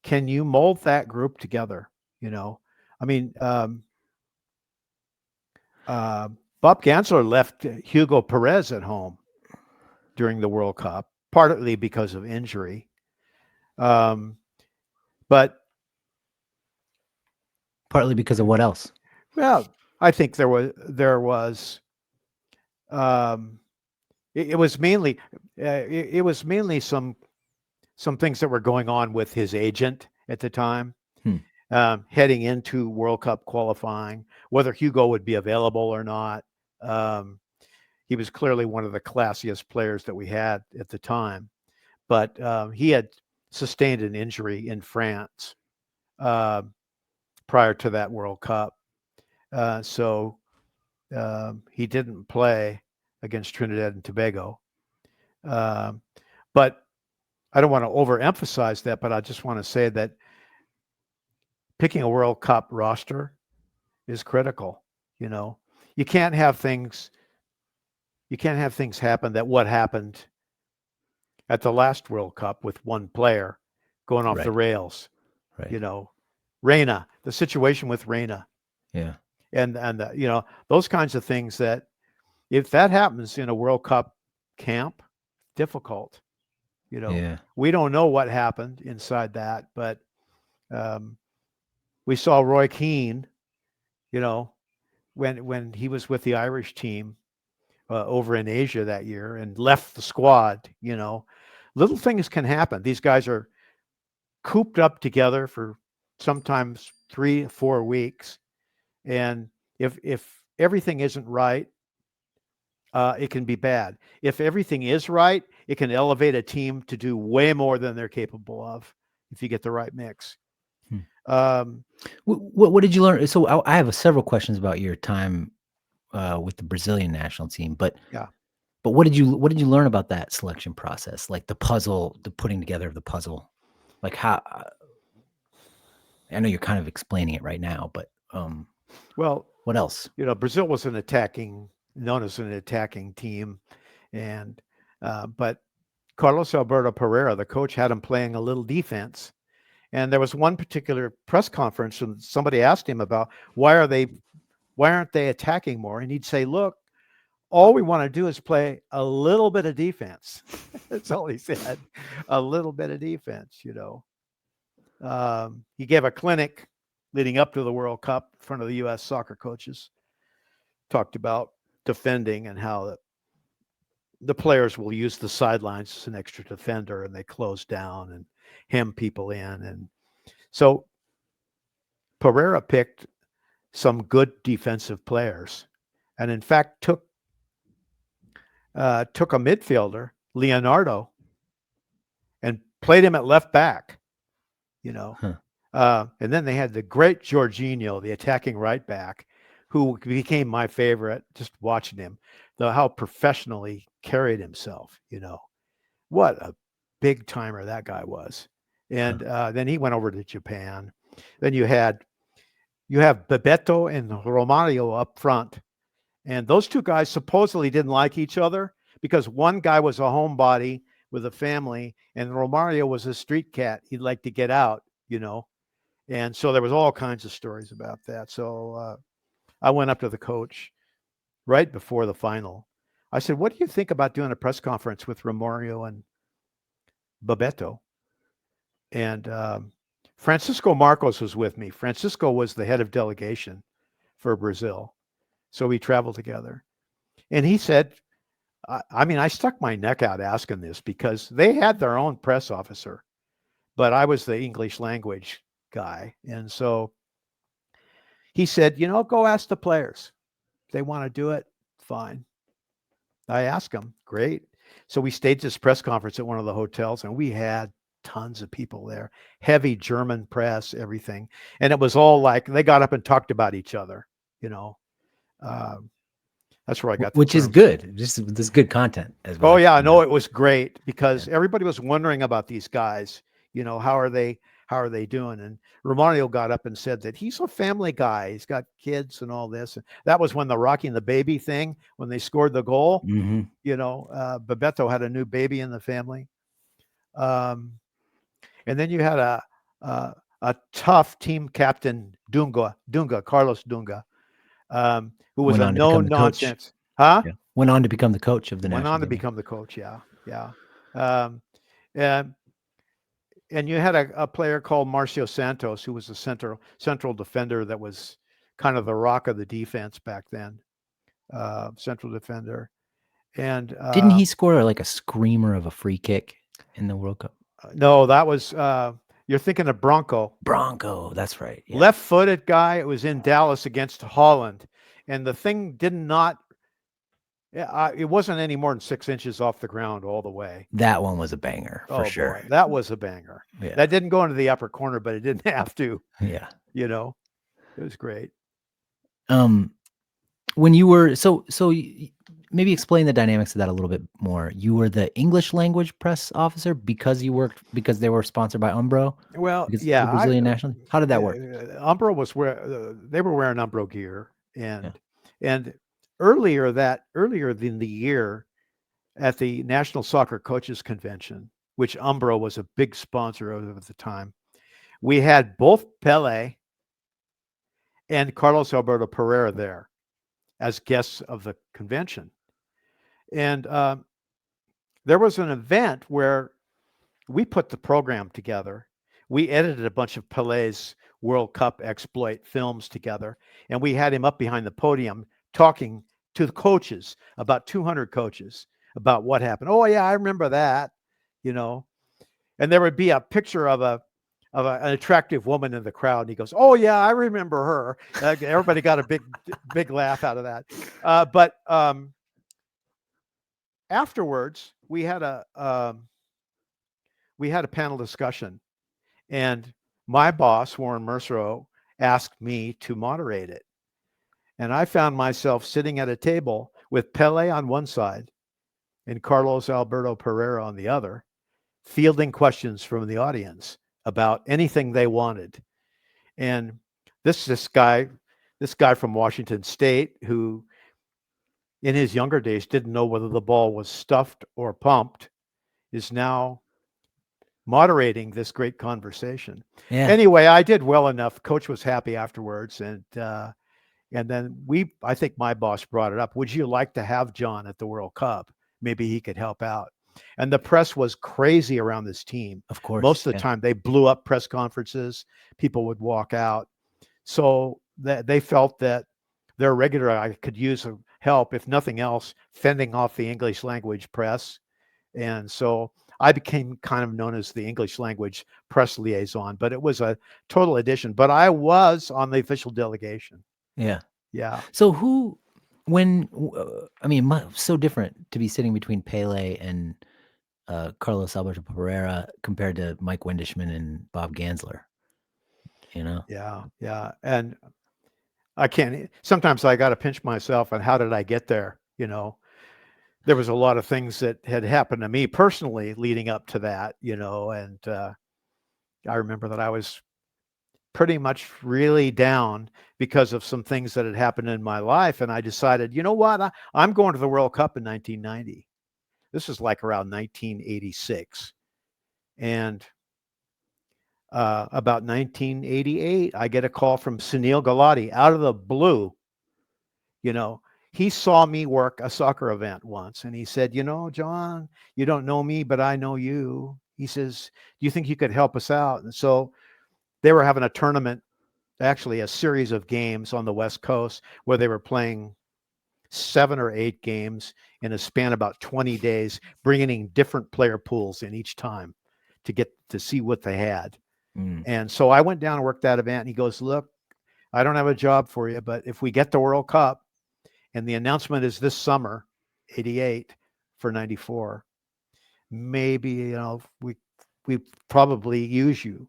Can you mold that group together? Bob Gensler left Hugo Perez at home during the World Cup, partly because of injury. But partly because of what else? Well, I think there was it was mainly some things that were going on with his agent at the time, heading into World Cup qualifying, whether Hugo would be available or not. He was clearly one of the classiest players that we had at the time, but he had sustained an injury in France prior to that World Cup. So he didn't play against Trinidad and Tobago. But I don't want to overemphasize that, but I just want to say that picking a World Cup roster is critical. you can't have things happen that what happened at the last World Cup with one player going off the Right. rails. Right. You know, Reina, the situation with Reina, Yeah. and you know, those kinds of things that if that happens in a World Cup camp, difficult. You know, Yeah. we don't know what happened inside that, but um, we saw Roy Keane. You know, when he was with the Irish team over in Asia that year and left the squad. You know, little things can happen. These guys are cooped up together for sometimes 3 4 weeks, and if everything isn't right, it can be bad. If everything is right, it can elevate a team to do way more than they're capable of if you get the right mix. Hmm. Um, What did you learn? So I have several questions about your time with the Brazilian national team, yeah. but what did you learn about that selection process? Like the puzzle, the putting together of the puzzle, like how? I know you're kind of explaining it right now, but Well, what else? you know, Brazil was known as an attacking team, and but Carlos Alberto Pereira, the coach, had him playing a little defense. And there was one particular press conference, and somebody asked him about why aren't they attacking more? And he'd say, "Look, all we want to do is play a little bit of defense." That's all he said, a little bit of defense. You know, he gave a clinic leading up to the World Cup in front of the U.S. soccer coaches. Talked about defending and how the players will use the sidelines as an extra defender, and they close down and hem people in. And so Pereira picked some good defensive players, and in fact took a midfielder, Leonardo, and played him at left back. You know, Huh. And then they had the great Jorginho, the attacking right back, who became my favorite. Just watching him, how professionally carried himself. You know, what a big timer that guy was. And then he went over to Japan. Then you have Bebeto and Romario up front. And those two guys supposedly didn't like each other because one guy was a homebody with a family and Romario was a street cat. He'd like to get out, you know. And so there was all kinds of stories about that. So I went up to the coach right before the final. I said, "What do you think about doing a press conference with Romario and Bebeto?" And Francisco Marcos was with me. Francisco was the head of delegation for Brazil. So we traveled together. And he said, I mean, I stuck my neck out asking this because they had their own press officer, but I was the English language guy. And so he said, you know, go ask the players. If they want to do it, fine. I asked them, great. So we staged this press conference at one of the hotels, and we had tons of people there, heavy German press, everything. And it was all like they got up and talked about each other, you know. That's where I got the Which is terms. good. This is good content as well. Oh yeah, no, it was great because everybody was wondering about these guys. You know, how are they doing? And Romario got up and said that he's a family guy. He's got kids and all this. And that was when the rocking the baby thing, when they scored the goal. Mm-hmm. You know, Bebeto had a new baby in the family. And then you had a tough team captain, Carlos Dunga, who was Went a on to become no the coach. nonsense, huh? Yeah. Went on to become the coach of the Went national on to team. become the coach. Yeah, yeah. And you had a player called Marcio Santos, who was a central defender that was kind of the rock of the defense back then. Central defender, and Didn't he score like a screamer of a free kick in the World Cup? no, that was you're thinking of Bronco, that's right. Yeah. left-footed guy. It was in Dallas against Holland, and the thing did not. It wasn't any more than 6 inches off the ground all the way. That one was a banger for sure. Boy, that was a banger. Yeah. That didn't go into the upper corner, but it didn't have to. Yeah. You know, it was great. When you were maybe explain the dynamics of that a little bit more. You were the English language press officer because they were sponsored by Umbro. Well, Because yeah, the Brazilian national. How did that work? Umbro was they were wearing Umbro gear, and earlier than the year at the National Soccer Coaches Convention, which Umbro was a big sponsor of at the time, we had both Pele and Carlos Alberto Pereira there as guests of the convention. And there was an event where we put the program together. We edited a bunch of Pele's World Cup exploit films together, and we had him up behind the podium talking to the coaches, about 200 coaches, about what happened. Oh yeah, I remember that, you know. And there would be a picture of an attractive woman in the crowd, and he goes, "Oh yeah, I remember her." Everybody got a big laugh out of that. But afterwards, we had a panel discussion, and my boss, Warren Merceau, asked me to moderate it. And I found myself sitting at a table with Pele on one side and Carlos Alberto Pereira on the other, fielding questions from the audience about anything they wanted. And this guy from Washington State, who in his younger days didn't know whether the ball was stuffed or pumped, is now moderating this great conversation. Yeah. Anyway, I did well enough. Coach was happy afterwards, and then I think my boss brought it up. Would you like to have John at the World Cup? Maybe he could help out. And the press was crazy around this team. Of course. Most of the time, they blew up press conferences. People would walk out. So they felt that their regular guy could use help, if nothing else, fending off the English language press. And so I became kind of known as the English language press liaison, but it was a total addition. But I was on the official delegation. Yeah. Yeah. So so different to be sitting between Pele and Carlos Alberto Pereira compared to Mike Windishman and Bob Gansler, you know? Yeah. Yeah. And sometimes I got to pinch myself on how did I get there? You know, there was a lot of things that had happened to me personally leading up to that, you know, and I remember that I was pretty much really down because of some things that had happened in my life. And I decided, you know what, I'm going to the World Cup in 1990. This is like around 1986. And about 1988, I get a call from Sunil Gulati out of the blue. You know, he saw me work a soccer event once, and he said, you know, John, you don't know me, but I know you. He says, do you think you could help us out? And so they were having a tournament, actually a series of games on the West Coast where they were playing 7 or 8 games in a span about 20 days, bringing in different player pools in each time to get to see what they had. And so I went down and worked that event. And he goes, look, I don't have a job for you, but if we get the World Cup and the announcement is this summer, 88 for 94, maybe, you know, we probably use you.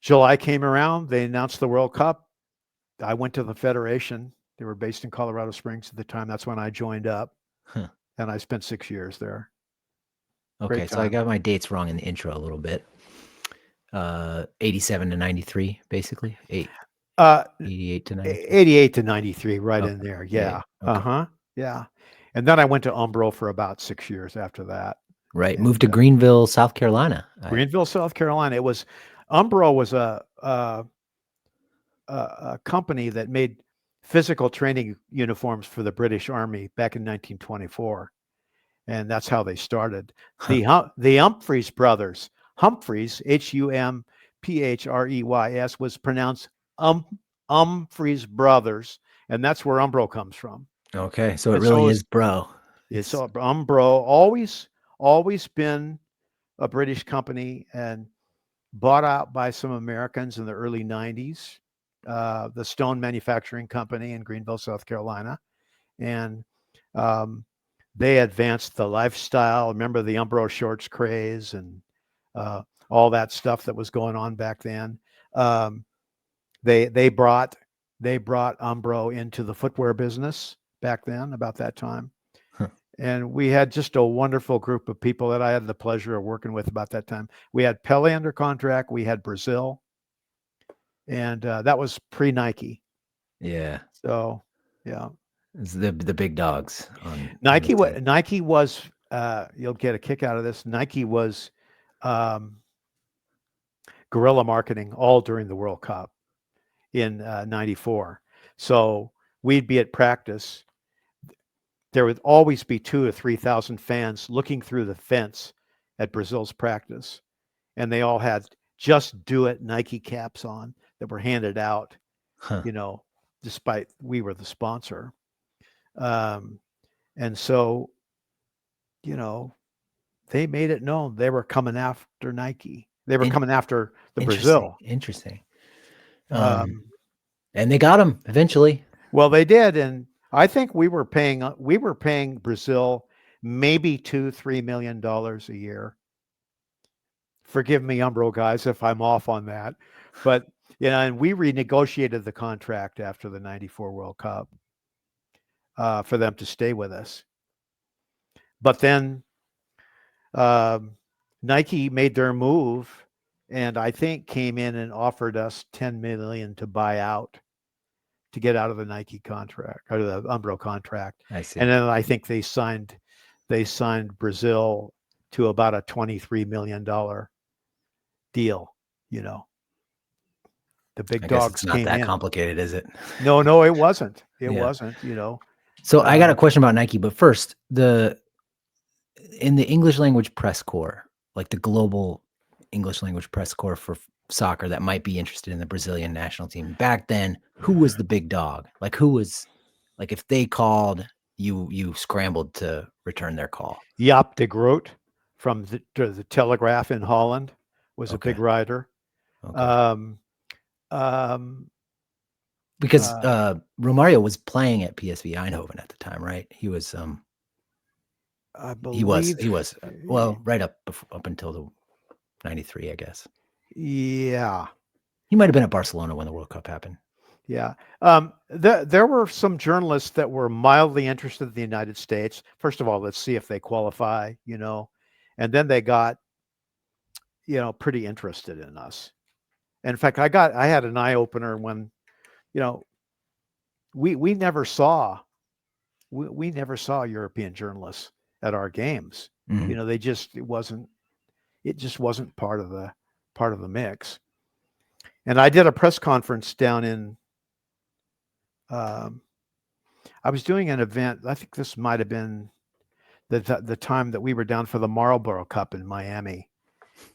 July came around, they announced the World Cup. I went to the Federation. They were based in Colorado Springs at the time. That's when I joined up. And I spent 6 years there. Okay, so I got my dates wrong in the intro a little bit. 87 to 93, basically. 88 to 93. 88 to 93, right in there. Yeah. Okay. Yeah. And then I went to Umbro for about 6 years after that. Right. Moved to Greenville, South Carolina. Greenville, South Carolina. Umbro was a company that made physical training uniforms for the British Army back in 1924. And that's how they started. The Humphreys brothers, Humphreys, Humphrys, was pronounced Humphreys brothers, and that's where Umbro comes from. Okay, so it really is bro. It's Umbro, always been a British company and bought out by some Americans in the early 90s, the Stone Manufacturing Company in Greenville, South Carolina. And they advanced the lifestyle. Remember the Umbro shorts craze and all that stuff that was going on back then. They brought Umbro into the footwear business back then, about that time. And we had just a wonderful group of people that I had the pleasure of working with about that time. We had Pele under contract. We had Brazil. And that was pre-Nike. Yeah. So, yeah. It's the big dogs on the Nike. team. Nike was. You'll get a kick out of this. Nike was um, guerrilla marketing all during the World Cup in '94. So we'd be at practice. There would always be 2 or 3,000 fans looking through the fence at Brazil's practice, and they all had "Just Do It" Nike caps on that were handed out. Huh. You know, despite we were the sponsor, um, and so you know they made it known they were coming after Nike. They were In, coming after the interesting. Brazil. Interesting. Um, And they got him eventually. well, they did, and I think we were paying Brazil maybe $2-3 million a year. Forgive me, Umbro guys, if I'm off on that, but and we renegotiated the contract after the '94 World Cup for them to stay with us. But then um, Nike made their move, and I think came in and offered us $10 million to buy out, to get out of the Nike contract or the Umbro contract. I see. And then I think they signed Brazil to about a $23 million deal. The big I guess it's dogs not came that in. complicated, is it? No, it wasn't. It Yeah. wasn't. So I got a question about Nike, but first, in the English language press corps, like the global English language press corps for soccer that might be interested in the Brazilian national team back then, who was the big dog? Like who was, like if they called, you scrambled to return their call. Jaap de Groot from the Telegraph in Holland was a big writer. Okay. Um, um, Because Romario was playing at PSV Eindhoven at the time, right? He was I he was believe. well, right up until the 93, I guess. Yeah. He might have been at Barcelona when the World Cup happened. Yeah. There were some journalists that were mildly interested in the United States. First of all, let's see if they qualify, and then they got, pretty interested in us. In fact, I had an eye opener when, we never saw, we never saw European journalists at our games. Mhm. It just wasn't part of the mix. And I did a press conference down in, I was doing an event. I think this might have been the time that we were down for the Marlboro Cup in Miami,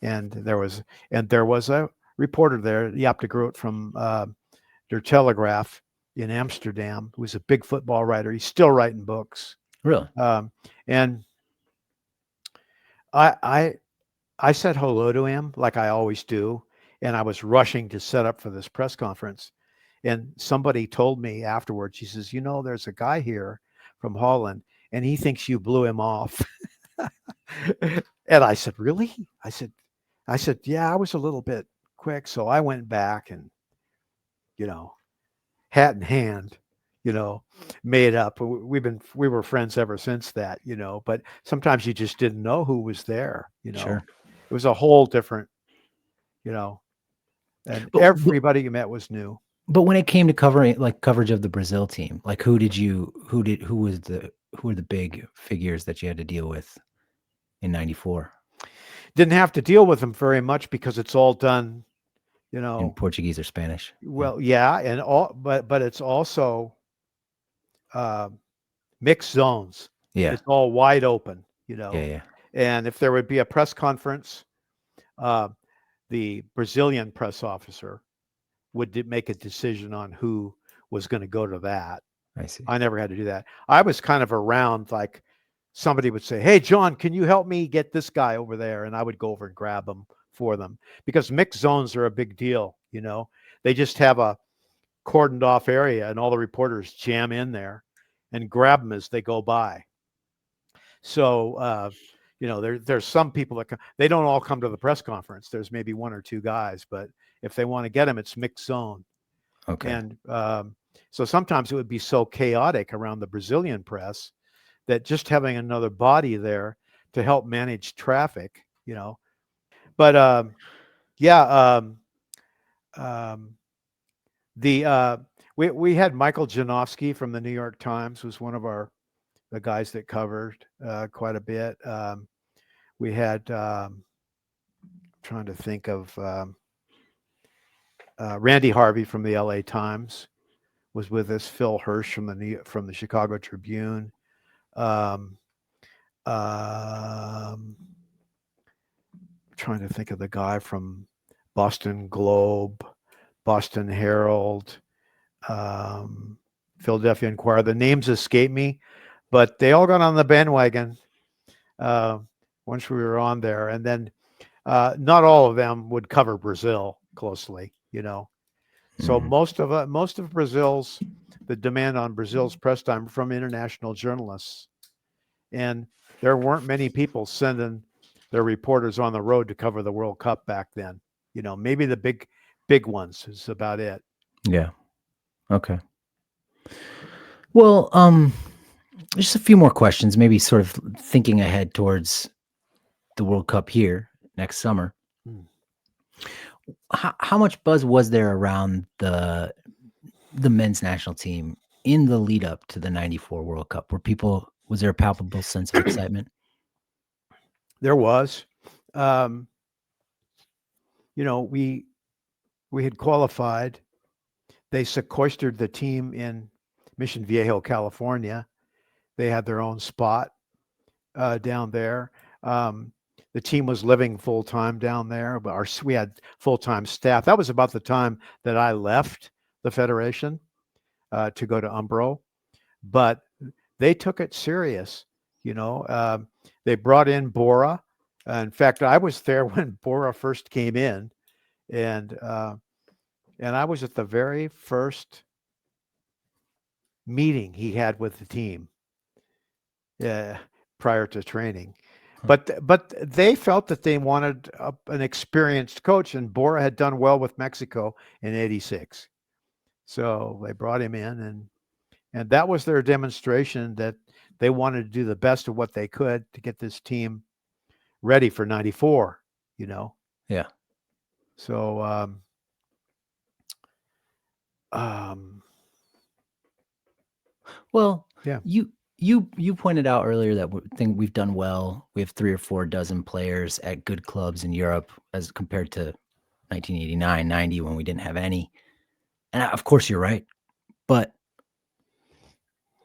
and there was a reporter there, Jaap de Groot from Der Telegraph in Amsterdam, who was a big football writer. He's still writing books. Really? And I said hello to him like I always do, and I was rushing to set up for this press conference. And somebody told me afterwards, he says, there's a guy here from Holland, and he thinks you blew him off. And I said, really? I said, yeah, I was a little bit quick. So I went back and, hat in hand, made up. We were friends ever since that, but sometimes you just didn't know who was there, Sure. It was a whole different, and everybody you met was new. But when it came to coverage of the Brazil team, like who were the big figures that you had to deal with in '94? Didn't have to deal with them very much because it's all done, In Portuguese or Spanish? well, yeah, and but it's also mixed zones. Yeah. It's all wide open, Yeah. And if there would be a press conference, the Brazilian press officer would make a decision on who was going to go to that. I see. I never had to do that. I was kind of around, like somebody would say, "Hey, John, can you help me get this guy over there?" And I would go over and grab him for them, because mixed zones are a big deal. They just have a cordoned off area, and all the reporters jam in there and grab them as they go by. So, there's some people that they don't all come to the press conference. There's maybe one or two guys, but if they want to get them, it's mixed zone. Okay. And so sometimes it would be so chaotic around the Brazilian press that just having another body there to help manage traffic, But yeah, the We had Michael Janowski from the New York Times, who's one of the guys that covered quite a bit. We had trying to think of Randy Harvey from the LA Times was with us. Phil Hirsch from the Chicago Tribune. Trying to think of the guy from Boston Globe, Boston Herald, Philadelphia Inquirer. The names escape me, but they all got on the bandwagon once we were on there. And then not all of them would cover Brazil closely, you know. So most of Brazil's, the demand on Brazil's press time from international journalists, and there weren't many people sending their reporters on the road to cover the World Cup back then. You know, maybe the big ones is about it. Yeah. Okay. Well, just a few more questions, maybe sort of thinking ahead towards the World Cup here next summer. How much buzz was there around the men's national team in the lead up to the 94 World Cup? Was there a palpable sense of excitement? There was. You know, we had qualified. They sequestered the team in Mission Viejo, California. They had their own spot down there. The team was living full time down there, but we had full time staff. That was about the time that I left the federation to go to Umbro, but they took it serious. You know, they brought in Bora. In fact, I was there when Bora first came in, and I was at the very first meeting he had with the team prior to training. But they felt that they wanted an experienced coach, and Bora had done well with Mexico in '86. So they brought him in, and that was their demonstration that they wanted to do the best of what they could to get this team ready for '94, you know? Yeah. So, well, yeah. You pointed out earlier that we've done well. We have 3 or 4 dozen players at good clubs in Europe as compared to 1989, 90 when we didn't have any. And of course you're right, but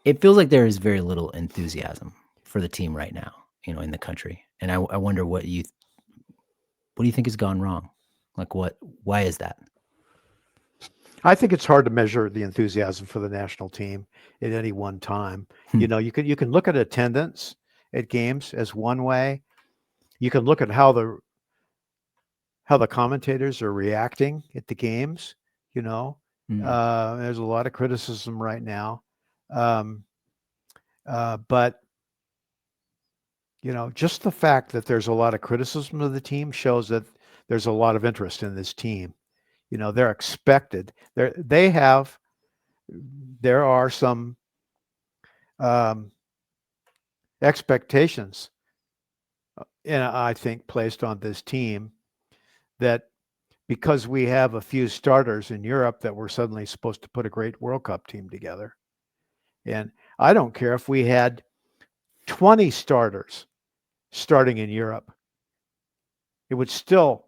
it feels like there is very little enthusiasm for the team right now, you know, in the country. And I wonder what do you think has gone wrong? Like why is that? I think it's hard to measure the enthusiasm for the national team at any one time. You know, you can look at attendance at games as one way. You can look at how the commentators are reacting at the games. You know, there's a lot of criticism right now, but you know, just the fact that there's a lot of criticism of the team shows that there's a lot of interest in this team. You know, they're expected. There are some expectations, and I think placed on this team that because we have a few starters in Europe that we're suddenly supposed to put a great World Cup team together. And I don't care if we had 20 starters starting in Europe. You'd still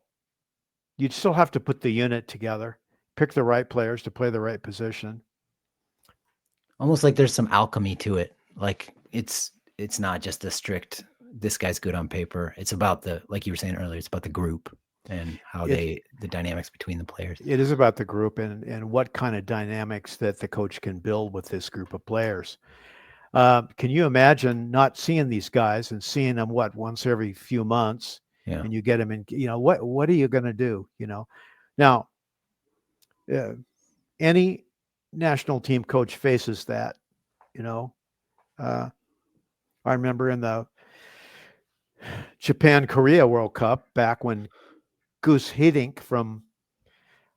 have to put the unit together, pick the right players to play the right position. Almost like there's some alchemy to it. Like it's not just a strict, this guy's good on paper. It's about like you were saying earlier, it's about the group and how the dynamics between the players. It is about the group and what kind of dynamics that the coach can build with this group of players. Can you imagine not seeing these guys and seeing them once every few months? Yeah. And you get them in, you know, what are you going to do? You know, now any national team coach faces that, you know. I remember in the Japan-Korea World Cup back when Guus Hiddink from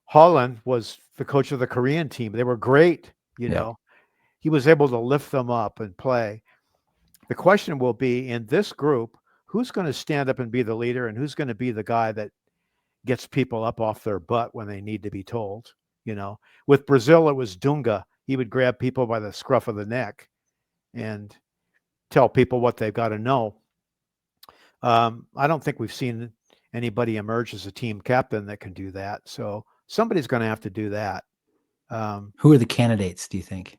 Holland was the coach of the Korean team. They were great, you know. He was able to lift them up and play. The question will be, in this group, who's going to stand up and be the leader, and who's going to be the guy that gets people up off their butt when they need to be told, With Brazil, it was Dunga. He would grab people by the scruff of the neck and tell people what they've got to know. I don't think we've seen anybody emerge as a team captain that can do that. So somebody's going to have to do that. Who are the candidates, do you think?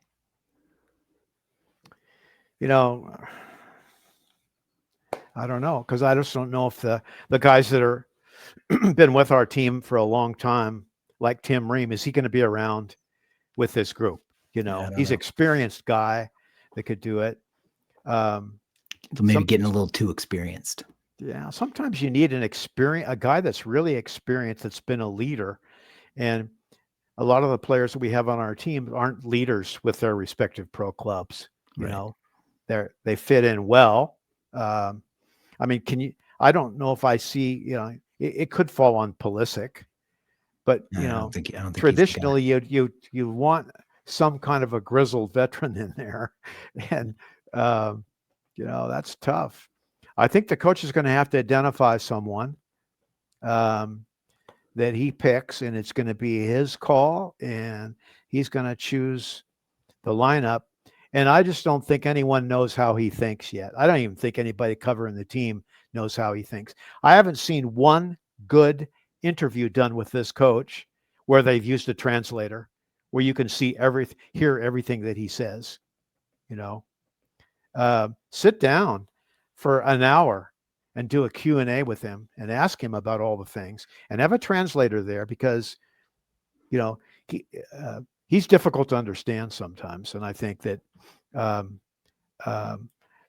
I don't know, because I just don't know if the guys that are been with our team for a long time, like Tim Ream, is he going to be around with this group? He's an experienced guy that could do it. So maybe getting a little too experienced. Yeah, sometimes you need a guy that's really experienced, that's been a leader. And a lot of the players that we have on our team aren't leaders with their respective pro clubs. They fit in well. I mean, I don't know if I see, it could fall on Pulisic, but I don't think traditionally you want some kind of a grizzled veteran in there, and that's tough. I think the coach is going to have to identify someone that he picks, and it's going to be his call, and he's going to choose the lineup. And I just don't think anyone knows how he thinks yet. I don't even think anybody covering the team knows how he thinks. I haven't seen one good interview done with this coach where they've used a translator, where you can hear everything that he says. Sit down for an hour and do a Q&A with him and ask him about all the things, and have a translator there, because he's difficult to understand sometimes. And I think that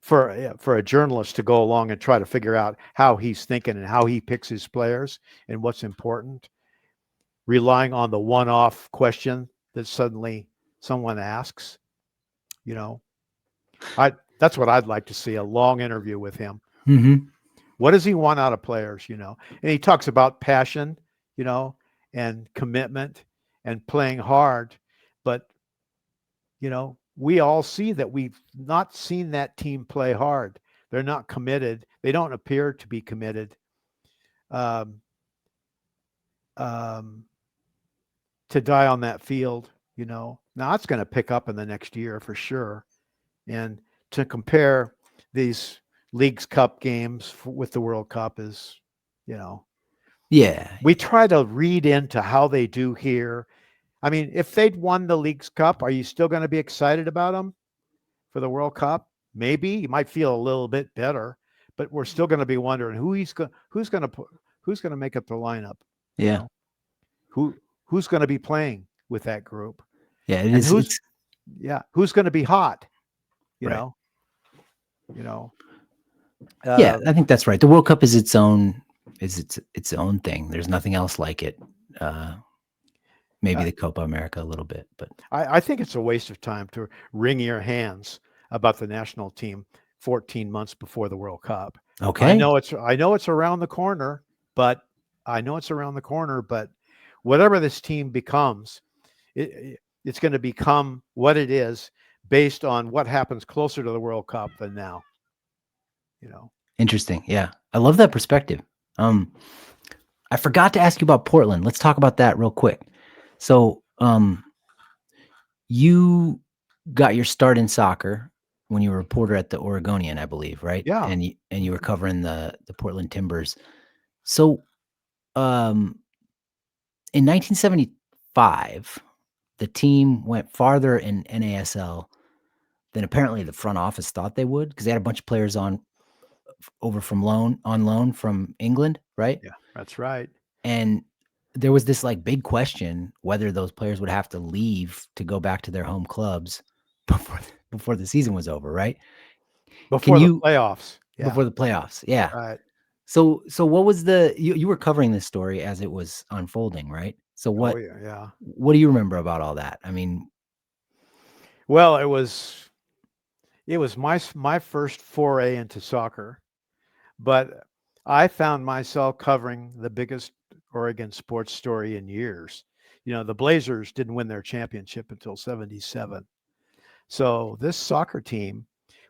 for a journalist to go along and try to figure out how he's thinking and how he picks his players and what's important, relying on the one-off question that suddenly someone asks, that's what I'd like to see, a long interview with him. Mm-hmm. What does he want out of players, And he talks about passion, and commitment and playing hard. But, we all see that we've not seen that team play hard. They're not committed. They don't appear to be committed to die on that field, Now it's going to pick up in the next year for sure. And to compare these Leagues Cup games with the World Cup is, Yeah. We try to read into how they do here. I mean, if they'd won the Leagues Cup, are you still going to be excited about them for the World Cup? Maybe you might feel a little bit better, but we're still going to be wondering who's going to make up the lineup. Yeah. Who's going to be playing with that group? Yeah. Who's going to be hot? Right. Yeah, I think that's right. The World Cup is its own thing. There's nothing else like it. Maybe the Copa America a little bit, but I think it's a waste of time to wring your hands about the national team 14 months before the World Cup. Okay. I know it's around the corner, but whatever this team becomes, it's going to become what it is based on what happens closer to the World Cup than now. Interesting. Yeah. I love that perspective. I forgot to ask you about Portland. Let's talk about that real quick. So, you got your start in soccer when you were a reporter at the Oregonian, I believe, right? Yeah. And you were covering the Portland Timbers. So, in 1975, the team went farther in NASL than apparently the front office thought they would, because they had a bunch of players on loan from England, right? Yeah, that's right. And there was this big question whether those players would have to leave to go back to their home clubs before the season was over, right? Before the playoffs. Yeah. Before the playoffs, yeah. Right. So what was you were covering this story as it was unfolding, right? So what? Oh, yeah. What do you remember about all that? I mean, well, it was my first foray into soccer, but I found myself covering the biggest Oregon sports story in years. The Blazers didn't win their championship until 1977. So this soccer team,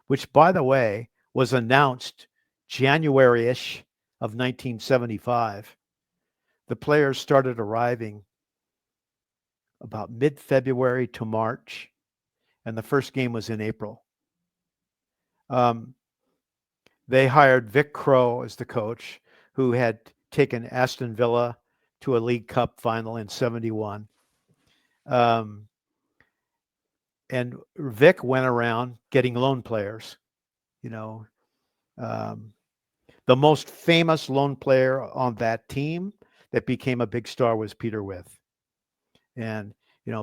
which, by the way, was announced January-ish of 1975, the players started arriving about mid-February to March, and the first game was in April. They hired Vic Crow as the coach, who had taken Aston Villa to a League Cup final in '71. And Vic went around getting loan players. The most famous loan player on that team that became a big star was Peter With. And,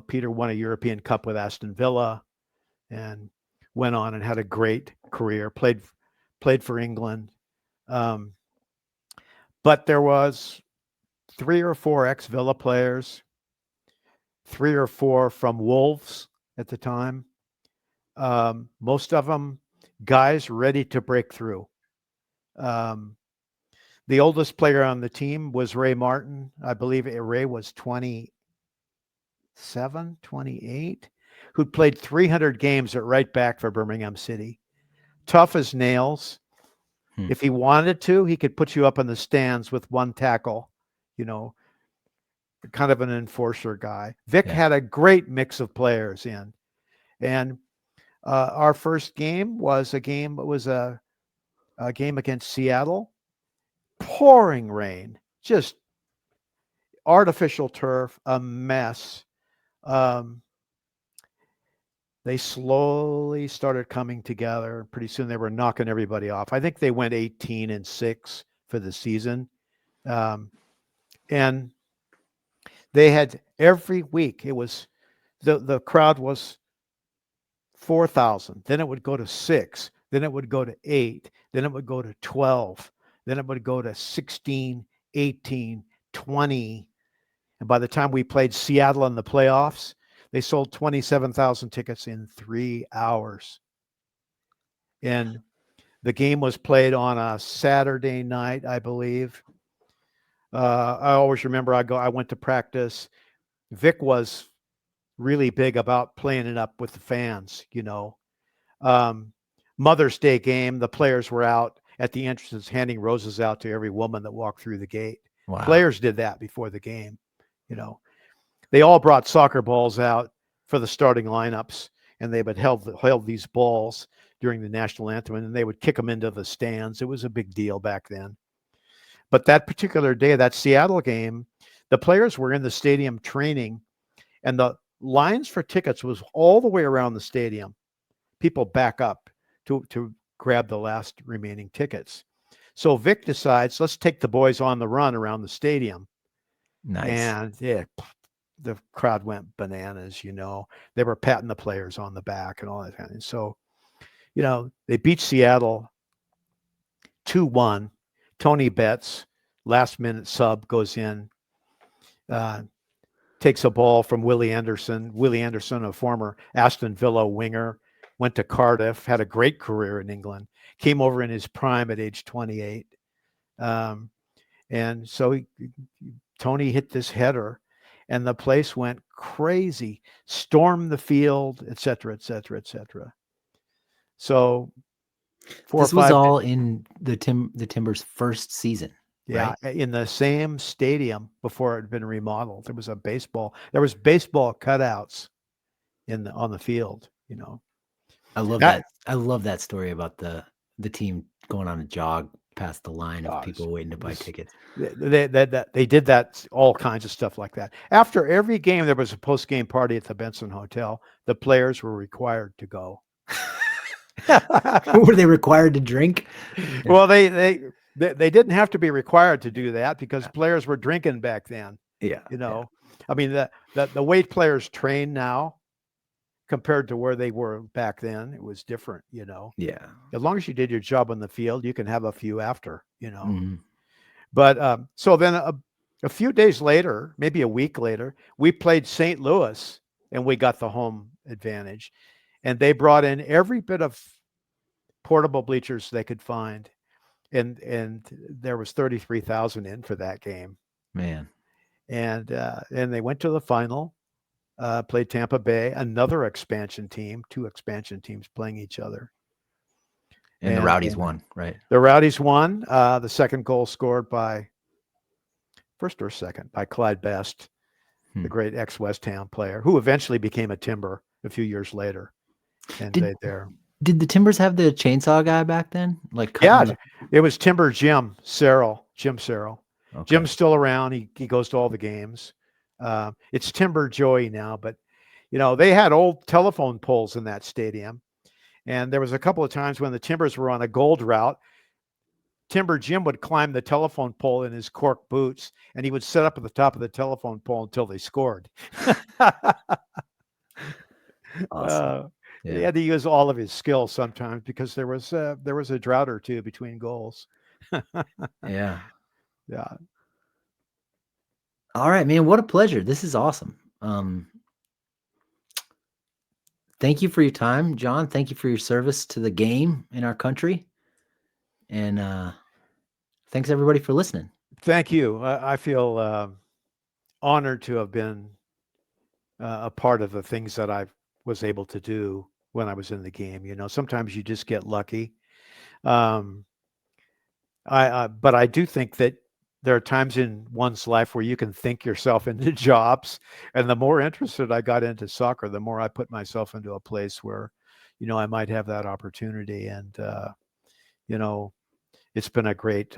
Peter won a European Cup with Aston Villa and went on and had a great career, played for England. But there was 3 or 4 ex-Villa players, 3 or 4 from Wolves at the time. Most of them guys ready to break through. The oldest player on the team was Ray Martin. I believe Ray was 27, 28, who'd played 300 games at right back for Birmingham City. Tough as nails. If he wanted to, he could put you up in the stands with one tackle, kind of an enforcer guy. Vic had a great mix of players in. And our first game was a game against Seattle. Pouring rain, just artificial turf, a mess. They slowly started coming together. Pretty soon they were knocking everybody off. I think they went 18-6 for the season. And they had every week, it was the crowd was 4,000. Then it would go to 6. Then it would go to 8. Then it would go to 12. Then it would go to 16, 18, 20. And by the time we played Seattle in the playoffs, they sold 27,000 tickets in 3 hours. And the game was played on a Saturday night, I believe. I always remember I went to practice. Vic was really big about playing it up with the fans, Mother's Day game, the players were out at the entrances handing roses out to every woman that walked through the gate. Wow. Players did that before the game. They all brought soccer balls out for the starting lineups, and they would held these balls during the national anthem, and they would kick them into the stands. It was a big deal back then. But that particular day, that Seattle game, the players were in the stadium training, and the lines for tickets was all the way around the stadium. People back up to grab the last remaining tickets. So Vic decides, let's take the boys on the run around the stadium. Nice. And the crowd went bananas, They were patting the players on the back and all that kind of. So, they beat Seattle 2-1. Tony Betts, last minute sub, goes in, takes a ball from Willie Anderson. Willie Anderson, a former Aston Villa winger, went to Cardiff, had a great career in England, came over in his prime at age 28. And so Tony hit this header, and the place went crazy, stormed the field, et cetera, et cetera, et cetera. So this was all in the Timbers' first season. Yeah, right? In the same stadium before it had been remodeled. There was baseball cutouts on the field, I love that. I love that story about the team going on a jog past the line of people waiting to buy tickets. They did that, all kinds of stuff like that. After every game, there was a post-game party at the Benson Hotel. The players were required to go. Were they required to drink? Well, they didn't have to be required to do that because players were drinking back then. Yeah. I mean, the way players train now compared to where they were back then, it was different, Yeah. As long as you did your job on the field, you can have a few after, Mhm. But so then a few days later, maybe a week later, we played St. Louis and we got the home advantage. And they brought in every bit of portable bleachers they could find. And there was 33,000 in for that game. Man. And they went to the final, played Tampa Bay, another expansion team, 2 expansion teams playing each other. And the Rowdies won, right? The Rowdies won. The second goal scored by Clyde Best. the great ex-West Ham player, who eventually became a Timber a few years later. And Did the Timbers have the chainsaw guy back then? Like, yeah, it was Timber Jim Searle. Okay. Jim's still around. He goes to all the games. It's Timber Joey now, but they had old telephone poles in that stadium. And there was a couple of times when the Timbers were on a gold route. Timber Jim would climb the telephone pole in his cork boots, and he would sit up at the top of the telephone pole until they scored. Awesome. He had to use all of his skills sometimes because there was a drought or two between goals. Yeah. Yeah. All right, man. What a pleasure. This is awesome. Thank you for your time, John. Thank you for your service to the game in our country. And thanks everybody for listening. Thank you. I feel honored to have been a part of the things that I was able to do when I was in the game. Sometimes you just get lucky. But I do think that there are times in one's life where you can think yourself into jobs. And the more interested I got into soccer, the more I put myself into a place where, I might have that opportunity. And, it's been a great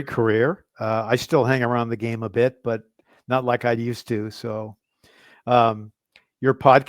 career. I still hang around the game a bit, but not like I used to. So your podcast